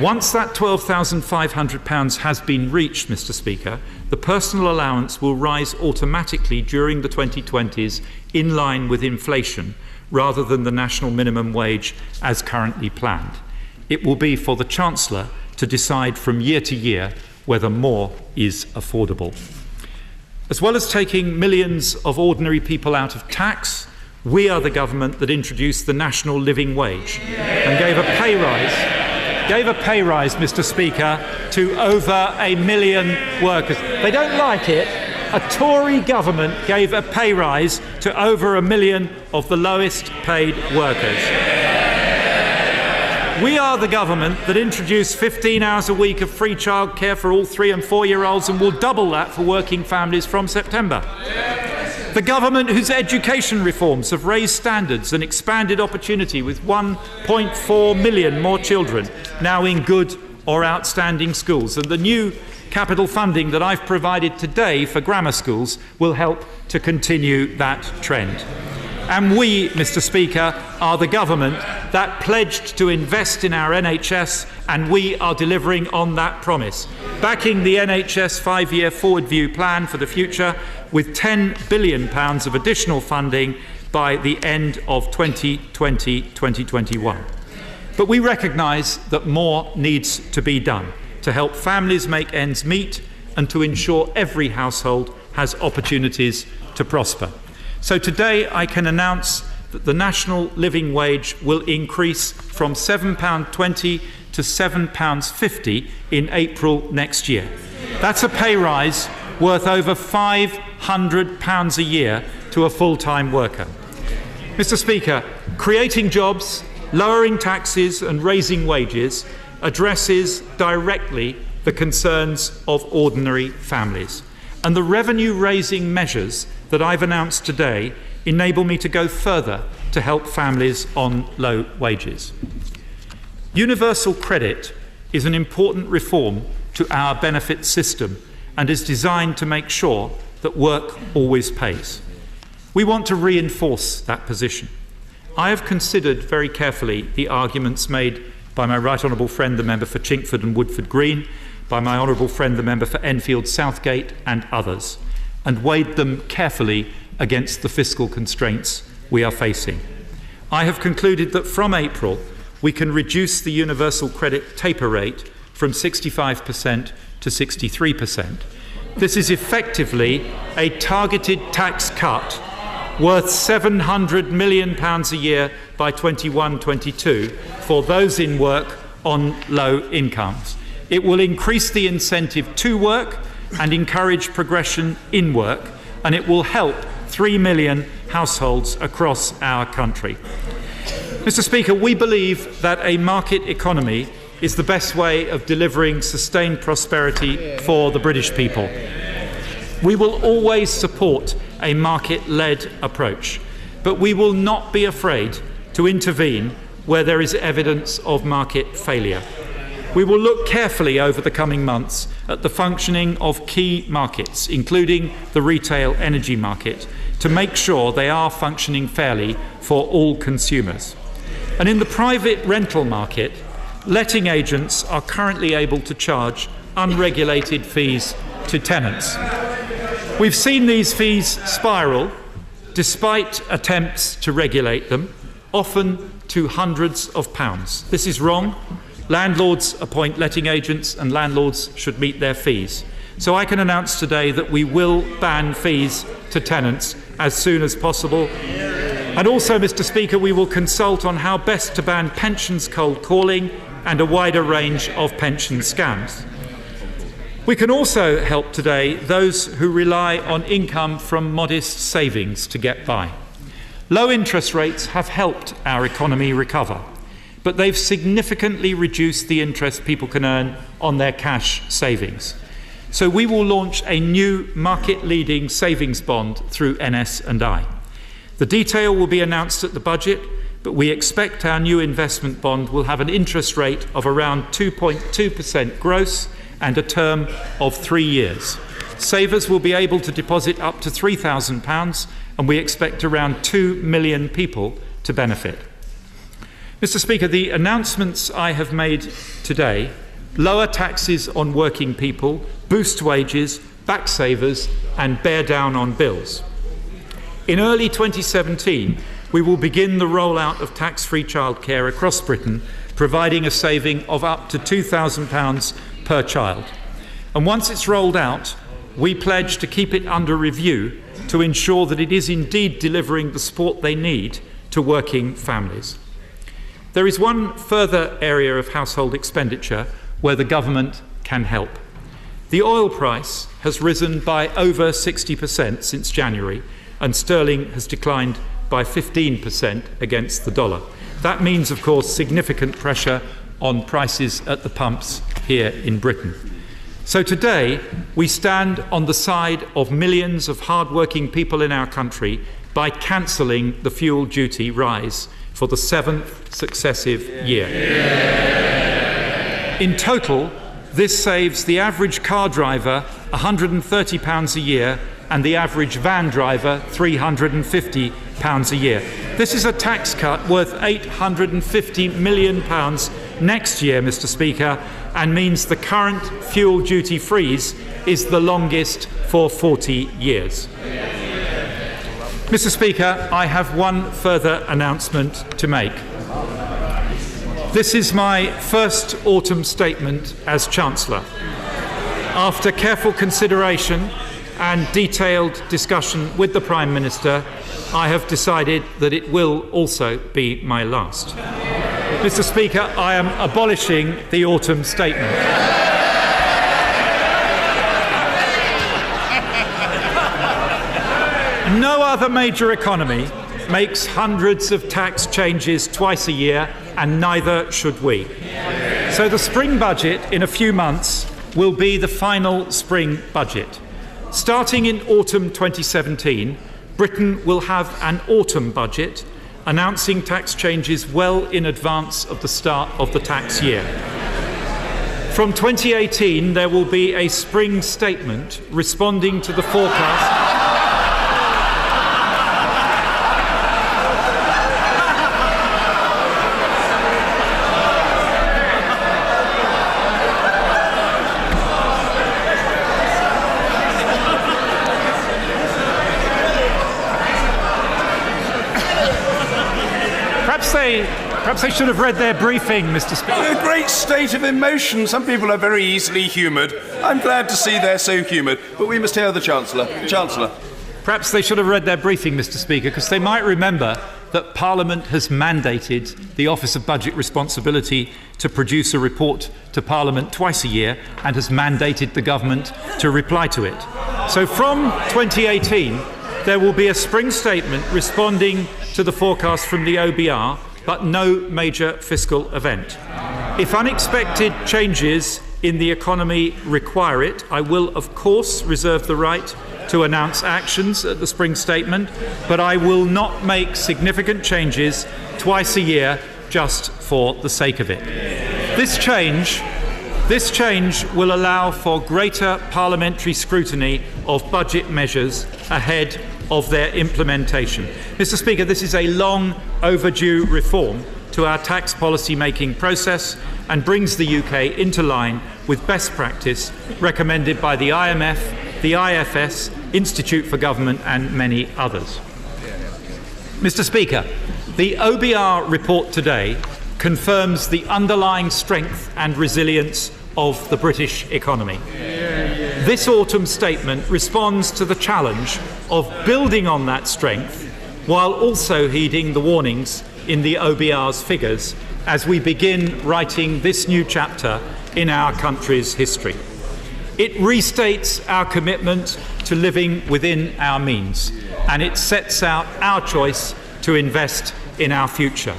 Once that £12,500 has been reached, Mr. Speaker, the personal allowance will rise automatically during the 2020s in line with inflation, rather than the national minimum wage as currently planned. It will be for the Chancellor to decide from year to year whether more is affordable. As well as taking millions of ordinary people out of tax, we are the government that introduced the national living wage and gave a pay rise, Mr. Speaker, to over 1 million workers. They don't like it. A Tory government gave a pay rise to over 1 million of the lowest paid workers. We are the government that introduced 15 hours a week of free childcare for all 3- and 4-year-olds and will double that for working families from September. The government whose education reforms have raised standards and expanded opportunity, with 1.4 million more children now in good or outstanding schools. And the new capital funding that I've provided today for grammar schools will help to continue that trend. And we, Mr. Speaker, are the government that pledged to invest in our NHS, and we are delivering on that promise, backing the NHS 5-year forward view plan for the future with £10 billion of additional funding by the end of 2020-2021. But we recognise that more needs to be done to help families make ends meet and to ensure every household has opportunities to prosper. So today I can announce that the national living wage will increase from £7.20 to £7.50 in April next year. That's a pay rise worth over £500 a year to a full-time worker. Mr. Speaker, creating jobs, lowering taxes and raising wages addresses directly the concerns of ordinary families. And the revenue-raising measures that I've announced today enable me to go further to help families on low wages. Universal credit is an important reform to our benefit system and is designed to make sure that work always pays. We want to reinforce that position. I have considered very carefully the arguments made by my right honourable friend, the member for Chinkford and Woodford Green, by my honourable friend, the member for Enfield Southgate, and others, and weighed them carefully against the fiscal constraints we are facing. I have concluded that from April we can reduce the universal credit taper rate from 65% to 63%. This is effectively a targeted tax cut worth £700 million a year by 21-22 for those in work on low incomes. It will increase the incentive to work and encourage progression in work, and it will help 3 million households across our country. Mr. Speaker, we believe that a market economy is the best way of delivering sustained prosperity for the British people. We will always support a market-led approach. But we will not be afraid to intervene where there is evidence of market failure. We will look carefully over the coming months at the functioning of key markets, including the retail energy market, to make sure they are functioning fairly for all consumers. And in the private rental market, letting agents are currently able to charge unregulated fees to tenants. We've seen these fees spiral despite attempts to regulate them, often to hundreds of pounds. This is wrong. Landlords appoint letting agents and landlords should meet their fees. So I can announce today that we will ban fees to tenants as soon as possible. And also, Mr. Speaker, we will consult on how best to ban pensions cold calling and a wider range of pension scams. We can also help today those who rely on income from modest savings to get by. Low interest rates have helped our economy recover, but they've significantly reduced the interest people can earn on their cash savings. So we will launch a new market-leading savings bond through NS&I. The detail will be announced at the budget, but we expect our new investment bond will have an interest rate of around 2.2% gross and a term of 3 years. Savers will be able to deposit up to £3,000, and we expect around 2 million people to benefit. Mr. Speaker, the announcements I have made today lower taxes on working people, boost wages, back savers, and bear down on bills. In early 2017, we will begin the rollout of tax-free childcare across Britain, providing a saving of up to £2,000 per child. And once it's rolled out, we pledge to keep it under review to ensure that it is indeed delivering the support they need to working families. There is one further area of household expenditure where the government can help. The oil price has risen by over 60% since January, and sterling has declined by 15% against the dollar. That means, of course, significant pressure on prices at the pumps here in Britain. So today, we stand on the side of millions of hard-working people in our country by cancelling the fuel duty rise for the 7th successive year. In total, this saves the average car driver £130 a year and the average van driver £350 a year. This is a tax cut worth £850 million next year, Mr. Speaker, and means the current fuel duty freeze is the longest for 40 years. Mr. Speaker, I have one further announcement to make. This is my first autumn statement as Chancellor. After careful consideration and detailed discussion with the Prime Minister, I have decided that it will also be my last. Mr. Speaker, I am abolishing the autumn statement. No other major economy makes hundreds of tax changes twice a year, and neither should we. So the spring budget in a few months will be the final spring budget. Starting in autumn 2017, Britain will have an autumn budget announcing tax changes well in advance of the start of the tax year. From 2018, there will be a spring statement responding to the forecast. Perhaps they should have read their briefing, Mr. Speaker.
A great state of emotion. Some people are very easily humoured. I'm glad to see they're so humoured. But we must hear the Chancellor. Chancellor.
Perhaps they should have read their briefing, Mr. Speaker, because they might remember that Parliament has mandated the Office of Budget Responsibility to produce a report to Parliament twice a year and has mandated the government to reply to it. So from 2018, there will be a spring statement responding to the forecast from the OBR, but no major fiscal event. If unexpected changes in the economy require it, I will, of course, reserve the right to announce actions at the spring statement, but I will not make significant changes twice a year just for the sake of it. This change will allow for greater parliamentary scrutiny of budget measures ahead of their implementation. Mr. Speaker, this is a long overdue reform to our tax policy making process and brings the UK into line with best practice recommended by the IMF, the IFS, Institute for Government and many others. Mr. Speaker, the OBR report today confirms the underlying strength and resilience of the British economy. This autumn statement responds to the challenge of building on that strength while also heeding the warnings in the OBR's figures as we begin writing this new chapter in our country's history. It restates our commitment to living within our means, and it sets out our choice to invest in our future.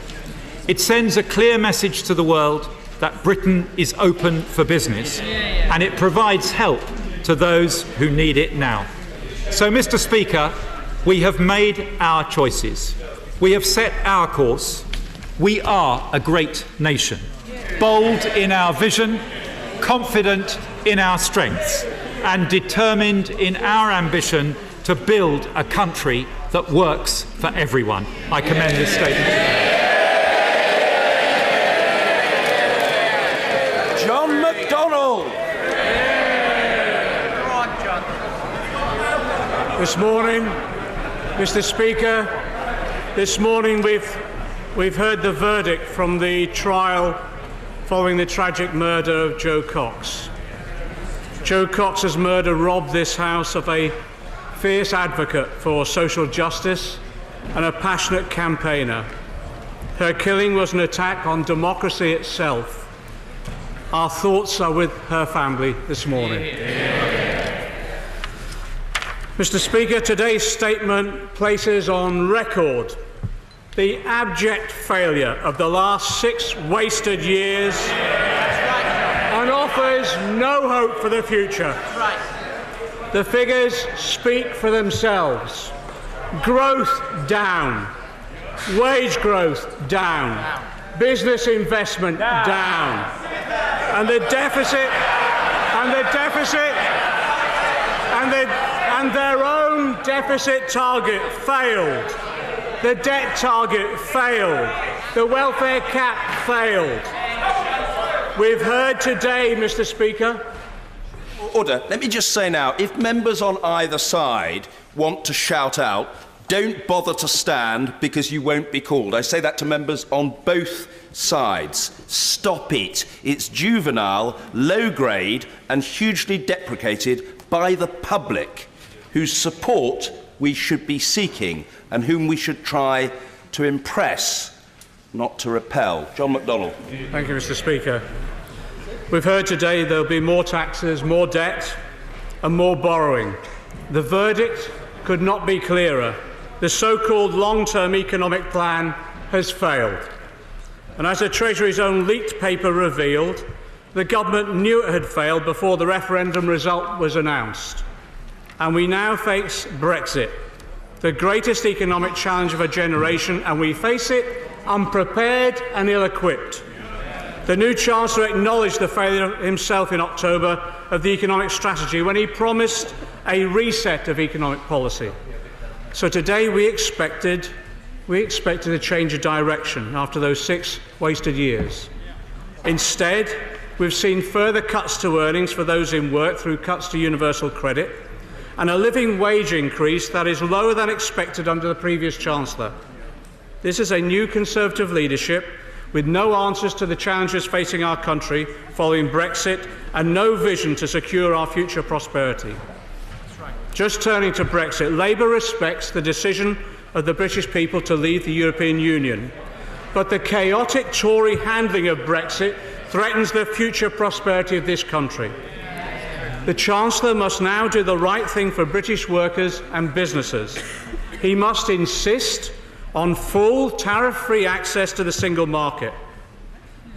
It sends a clear message to the world that Britain is open for business, and it provides help to those who need it now. So, Mr. Speaker, we have made our choices. We have set our course. We are a great nation, bold in our vision, confident in our strengths, and determined in our ambition to build a country that works for everyone. I commend this statement.
This morning, Mr. Speaker, this morning we've heard the verdict from the trial following the tragic murder of Joe Cox. Joe Cox's murder robbed this House of a fierce advocate for social justice and a passionate campaigner. Her killing was an attack on democracy itself. Our thoughts are with her family this morning. Mr. Speaker, today's statement places on record the abject failure of the last 6 wasted years and offers no hope for the future. The figures speak for themselves. Growth down, wage growth down, business investment down, and their own deficit target failed. The debt target failed. The welfare cap failed. We've heard today, Mr. Speaker.
Order. Let me just say now, if members on either side want to shout out, don't bother to stand because you won't be called. I say that to members on both sides. Stop it. It's juvenile, low grade and hugely deprecated by the public, whose support we should be seeking and whom we should try to impress, not to repel. John McDonnell.
Thank you, Mr. Speaker. We've heard today there'll be more taxes, more debt and more borrowing. The verdict could not be clearer. The so-called long-term economic plan has failed. And as the Treasury's own leaked paper revealed, the government knew it had failed before the referendum result was announced. And we now face Brexit, the greatest economic challenge of a generation, and we face it unprepared and ill-equipped. The new Chancellor acknowledged the failure himself in October of the economic strategy when he promised a reset of economic policy. So today we expected a change of direction after those 6 wasted years. Instead, we've seen further cuts to earnings for those in work through cuts to universal credit, and a living wage increase that is lower than expected under the previous Chancellor. This is a new Conservative leadership with no answers to the challenges facing our country following Brexit and no vision to secure our future prosperity. Just turning to Brexit, Labour respects the decision of the British people to leave the European Union, but the chaotic Tory handling of Brexit threatens the future prosperity of this country. The Chancellor must now do the right thing for British workers and businesses. He must insist on full tariff-free access to the single market.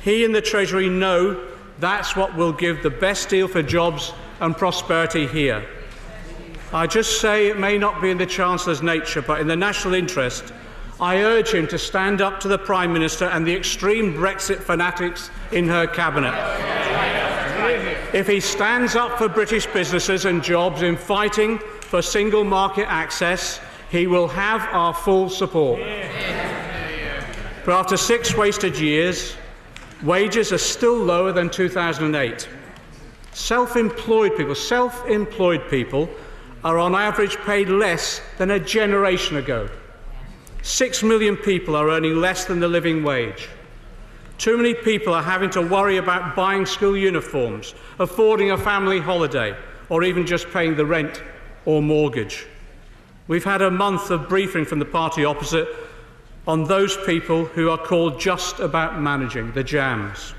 He and the Treasury know That's what will give the best deal for jobs and prosperity here. I just say it may not be in the Chancellor's nature, but in the national interest, I urge him to stand up to the Prime Minister and the extreme Brexit fanatics in her cabinet. If he stands up for British businesses and jobs in fighting for single market access, he will have our full support. But after 6 wasted years, wages are still lower than 2008. Self-employed people are on average paid less than a generation ago. 6 million people are earning less than the living wage. Too many people are having to worry about buying school uniforms, affording a family holiday, or even just paying the rent or mortgage. We've had a month of briefing from the party opposite on those people who are called just about managing, the jams.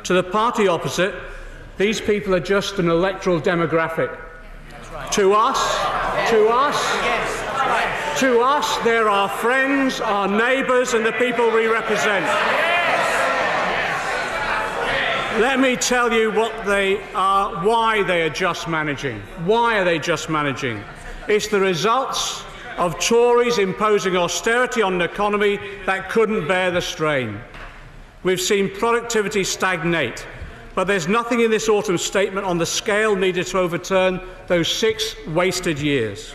To the party opposite, these people are just an electoral demographic. To us, they're our friends, our neighbours, and the people we represent. Let me tell you what they are, why they are just managing. Why are they just managing? It's the results of Tories imposing austerity on an economy that couldn't bear the strain. We've seen productivity stagnate, but there's nothing in this autumn statement on the scale needed to overturn those 6 wasted years.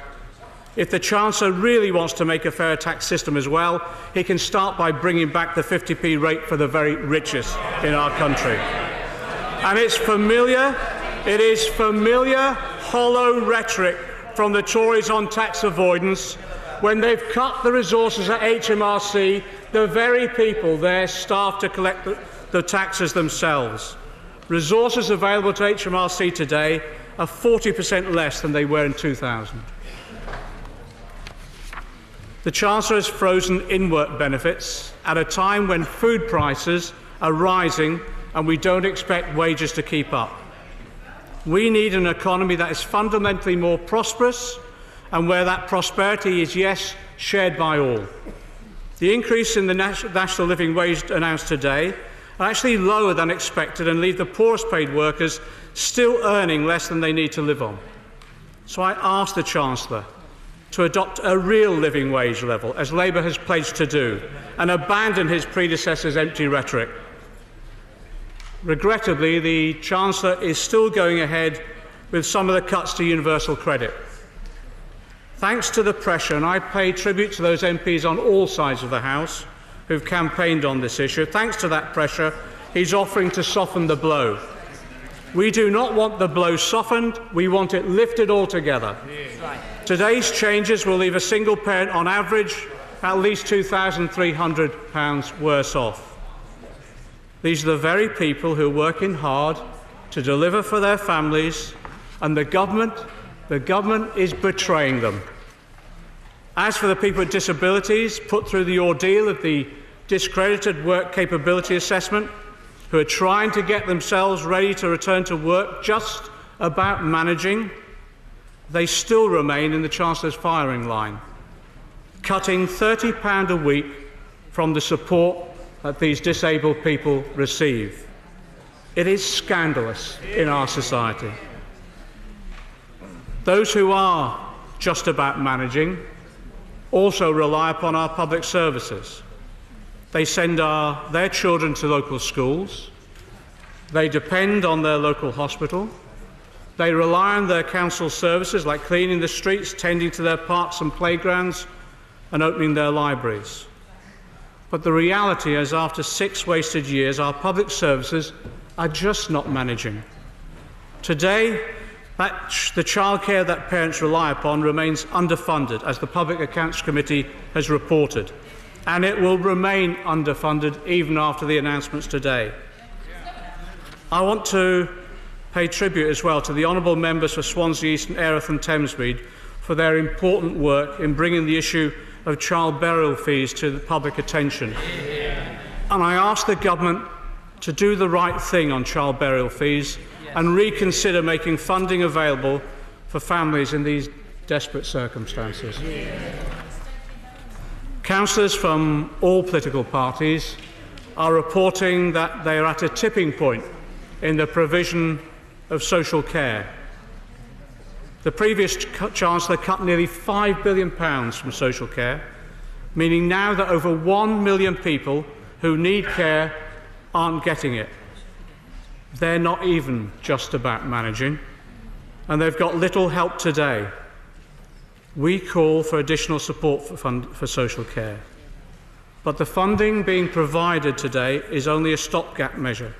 If the Chancellor really wants to make a fair tax system as well, he can start by bringing back the 50p rate for the very richest in our country. And it is familiar, hollow rhetoric from the Tories on tax avoidance when they've cut the resources at HMRC, the very people there staffed to collect the taxes themselves. Resources available to HMRC today are 40% less than they were in 2000. The Chancellor has frozen in-work benefits at a time when food prices are rising and we don't expect wages to keep up. We need an economy that is fundamentally more prosperous and where that prosperity is, yes, shared by all. The increase in the national living wage announced today are actually lower than expected and leave the poorest paid workers still earning less than they need to live on. So I ask the Chancellor to adopt a real living wage level, as Labour has pledged to do, and abandon his predecessor's empty rhetoric. Regrettably, the Chancellor is still going ahead with some of the cuts to universal credit. Thanks to the pressure, and I pay tribute to those MPs on all sides of the House who've campaigned on this issue, thanks to that pressure, he's offering to soften the blow. We do not want the blow softened, we want it lifted altogether. Today's changes will leave a single parent on average at least £2,300 worse off. These are the very people who are working hard to deliver for their families, and the government is betraying them. As for the people with disabilities put through the ordeal of the discredited work capability assessment, who are trying to get themselves ready to return to work just about managing, they still remain in the Chancellor's firing line, cutting £30 a week from the support that these disabled people receive. It is scandalous in our society. Those who are just about managing also rely upon our public services. They send their children to local schools. They depend on their local hospital. They rely on their council services like cleaning the streets, tending to their parks and playgrounds, and opening their libraries. But the reality is, after 6 wasted years, our public services are just not managing. Today, the childcare that parents rely upon remains underfunded, as the Public Accounts Committee has reported, and it will remain underfunded even after the announcements today. I want to pay tribute as well to the honourable members for Swansea East and Erith and Thamesmead for their important work in bringing the issue of child burial fees to the public attention. And I ask the government to do the right thing on child burial fees and reconsider making funding available for families in these desperate circumstances. Councillors from all political parties are reporting that they are at a tipping point in the provision of social care. The previous Chancellor cut nearly £5 billion from social care, meaning now that over 1 million people who need care aren't getting it. They're not even just about managing, and they've got little help today. We call for additional support for social care. But the funding being provided today is only a stopgap measure.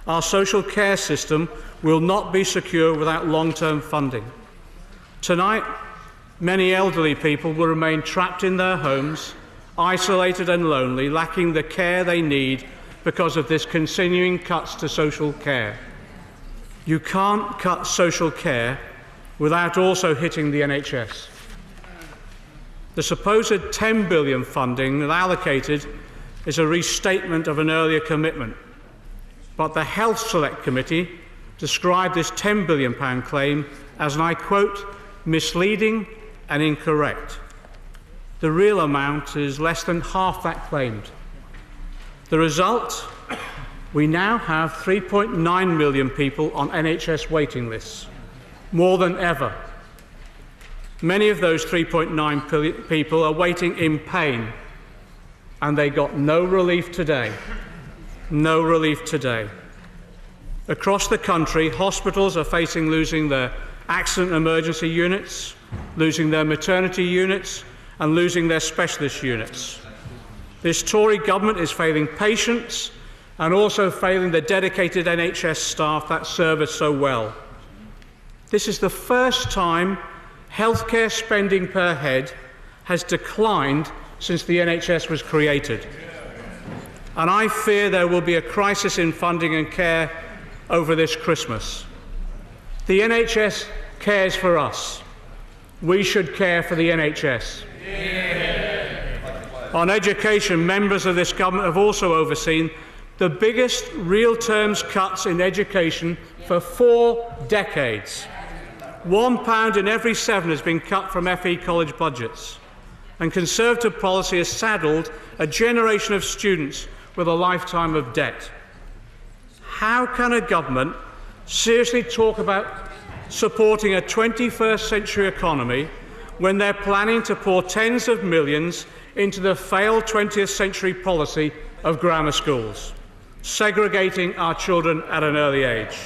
Our social care system will not be secure without long-term funding. Tonight, many elderly people will remain trapped in their homes, isolated and lonely, lacking the care they need because of this continuing cuts to social care. You can't cut social care without also hitting the NHS. The supposed £10 billion funding allocated is a restatement of an earlier commitment, but the Health Select Committee described this £10 billion claim as, and I quote, misleading and incorrect. The real amount is less than half that claimed. The result? We now have 3.9 million people on NHS waiting lists, more than ever. Many of those 3.9 people are waiting in pain, and they got no relief today. No relief today. Across the country, hospitals are facing losing their accident emergency units, losing their maternity units, and losing their specialist units. This Tory government is failing patients and also failing the dedicated NHS staff that serve us so well. This is the first time healthcare spending per head has declined since the NHS was created. And I fear there will be a crisis in funding and care over this Christmas. The NHS cares for us. We should care for the NHS. On education, members of this government have also overseen the biggest real terms cuts in education for 4 decades. £1 in every 7 has been cut from FE college budgets, and Conservative policy has saddled a generation of students with a lifetime of debt. How can a government seriously talk about supporting a 21st century economy when they're planning to pour tens of millions into the failed 20th century policy of grammar schools, segregating our children at an early age?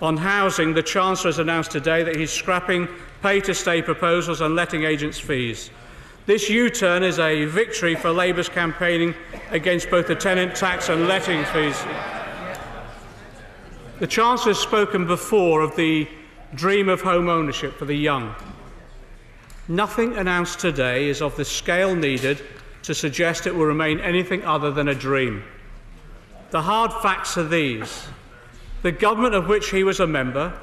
On housing, the Chancellor has announced today that he's scrapping pay-to-stay proposals and letting agents' fees. This U-turn is a victory for Labour's campaigning against both the tenant tax and letting fees. The Chancellor has spoken before of the dream of home ownership for the young. Nothing announced today is of the scale needed to suggest it will remain anything other than a dream. The hard facts are these. The government of which he was a member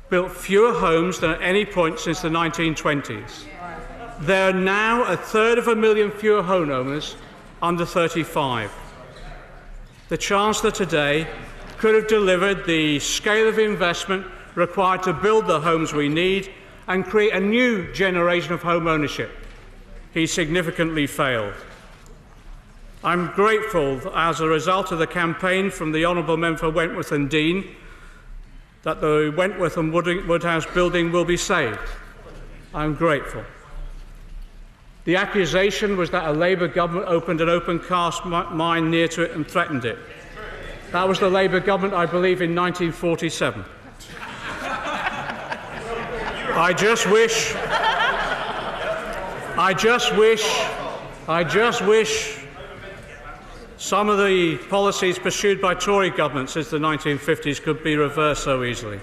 built fewer homes than at any point since the 1920s. There are now 1/3 fewer homeowners under 35. The Chancellor today could have delivered the scale of investment required to build the homes we need and create a new generation of home ownership. He significantly failed. I'm grateful that as a result of the campaign from the Honourable Member for Wentworth and Dean that the Wentworth and Woodhouse building will be saved. I'm grateful. The accusation was that a Labour government opened an open-cast mine near to it and threatened it. That was the Labour government, I believe, in 1947. I just wish some of the policies pursued by Tory governments since the 1950s could be reversed so easily.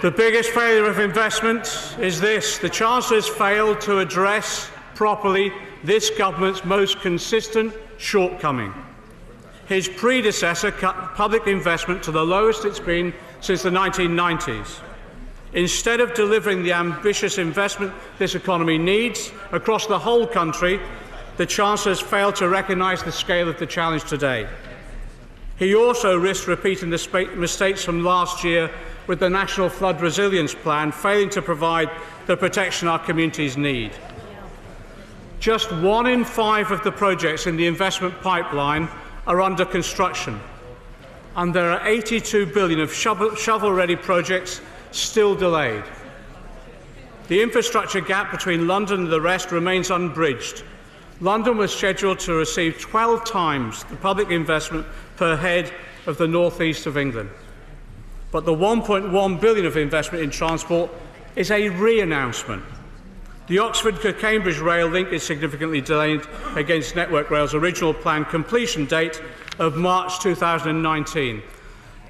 The biggest failure of investment is this. The Chancellor has failed to address properly this government's most consistent shortcoming. His predecessor cut public investment to the lowest it's been since the 1990s. Instead of delivering the ambitious investment this economy needs across the whole country, the Chancellor has failed to recognise the scale of the challenge today. He also risked repeating the mistakes from last year with the National Flood Resilience Plan, failing to provide the protection our communities need. Just 1 in 5 of the projects in the investment pipeline are under construction. and there are £82 billion of shovel-ready projects still delayed. The infrastructure gap between London and the rest remains unbridged. London was scheduled to receive 12 times the public investment per head of the North East of England. But the £1.1 billion of investment in transport is a re-announcement. The Oxford to Cambridge rail link is significantly delayed against Network Rail's original planned completion date of March 2019.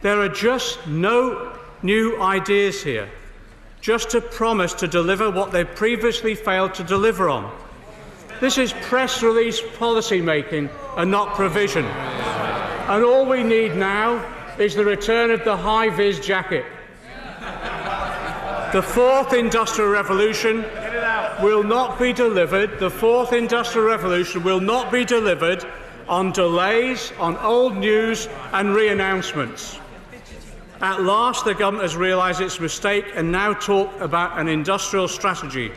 There are just no new ideas here, just a promise to deliver what they previously failed to deliver on. This is press release policy making and not provision. And all we need now is the return of the high-vis jacket. The fourth industrial revolution will not be delivered. The fourth industrial revolution will not be delivered on delays, on old news and re-announcements. At last, the government has realised its mistake and now talk about an industrial strategy,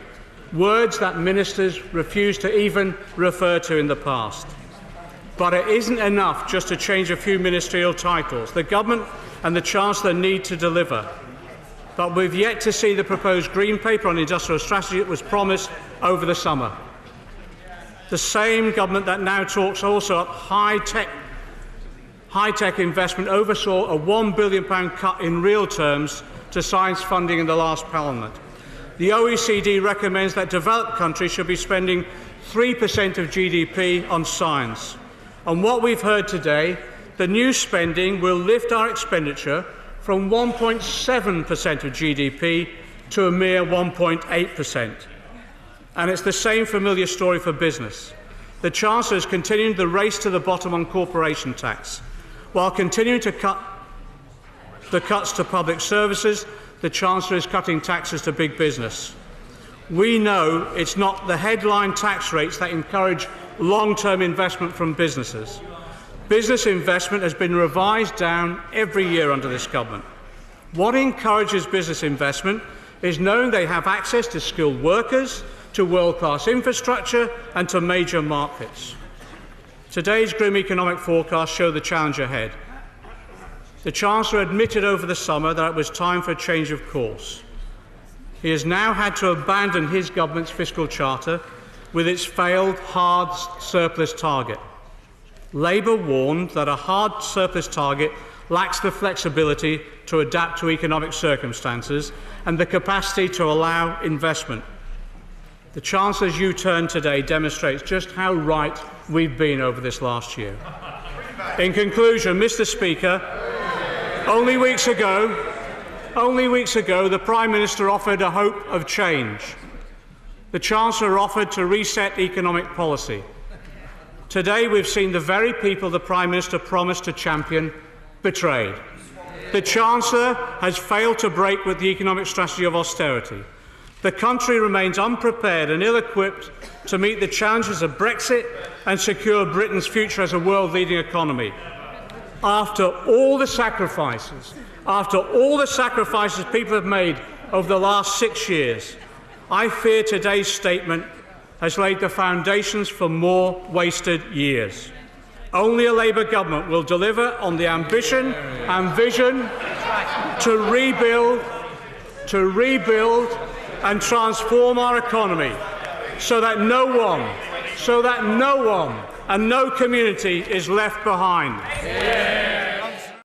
words that ministers refused to even refer to in the past. But it isn't enough just to change a few ministerial titles. The government and the Chancellor need to deliver. But we've yet to see the proposed Green Paper on industrial strategy that was promised over the summer. The same government that now talks also up high-tech investment oversaw a £1 billion cut in real terms to science funding in the last Parliament. The OECD recommends that developed countries should be spending 3% of GDP on science. And what we've heard today, the new spending will lift our expenditure from 1.7% of GDP to a mere 1.8%. And it's the same familiar story for business. The Chancellor is continuing the race to the bottom on corporation tax. While continuing to cut the cuts to public services, the Chancellor is cutting taxes to big business. We know it's not the headline tax rates that encourage long-term investment from businesses. Business investment has been revised down every year under this government. What encourages business investment is knowing they have access to skilled workers, to world-class infrastructure and to major markets. Today's grim economic forecasts show the challenge ahead. The Chancellor admitted over the summer that it was time for a change of course. He has now had to abandon his government's fiscal charter with its failed hard surplus target. Labour warned that a hard surplus target lacks the flexibility to adapt to economic circumstances and the capacity to allow investment. The Chancellor's U-turn today demonstrates just how right we've been over this last year. In conclusion, Mr. Speaker, only weeks ago, the Prime Minister offered a hope of change. The Chancellor offered to reset economic policy. Today we've seen the very people the Prime Minister promised to champion betrayed. The Chancellor has failed to break with the economic strategy of austerity. The country remains unprepared and ill-equipped to meet the challenges of Brexit and secure Britain's future as a world-leading economy. After all the sacrifices people have made over the last 6 years, I fear today's statement has laid the foundations for more wasted years. Only a Labour government will deliver on the ambition and vision to rebuild and transform our economy so that no one and no community is left behind.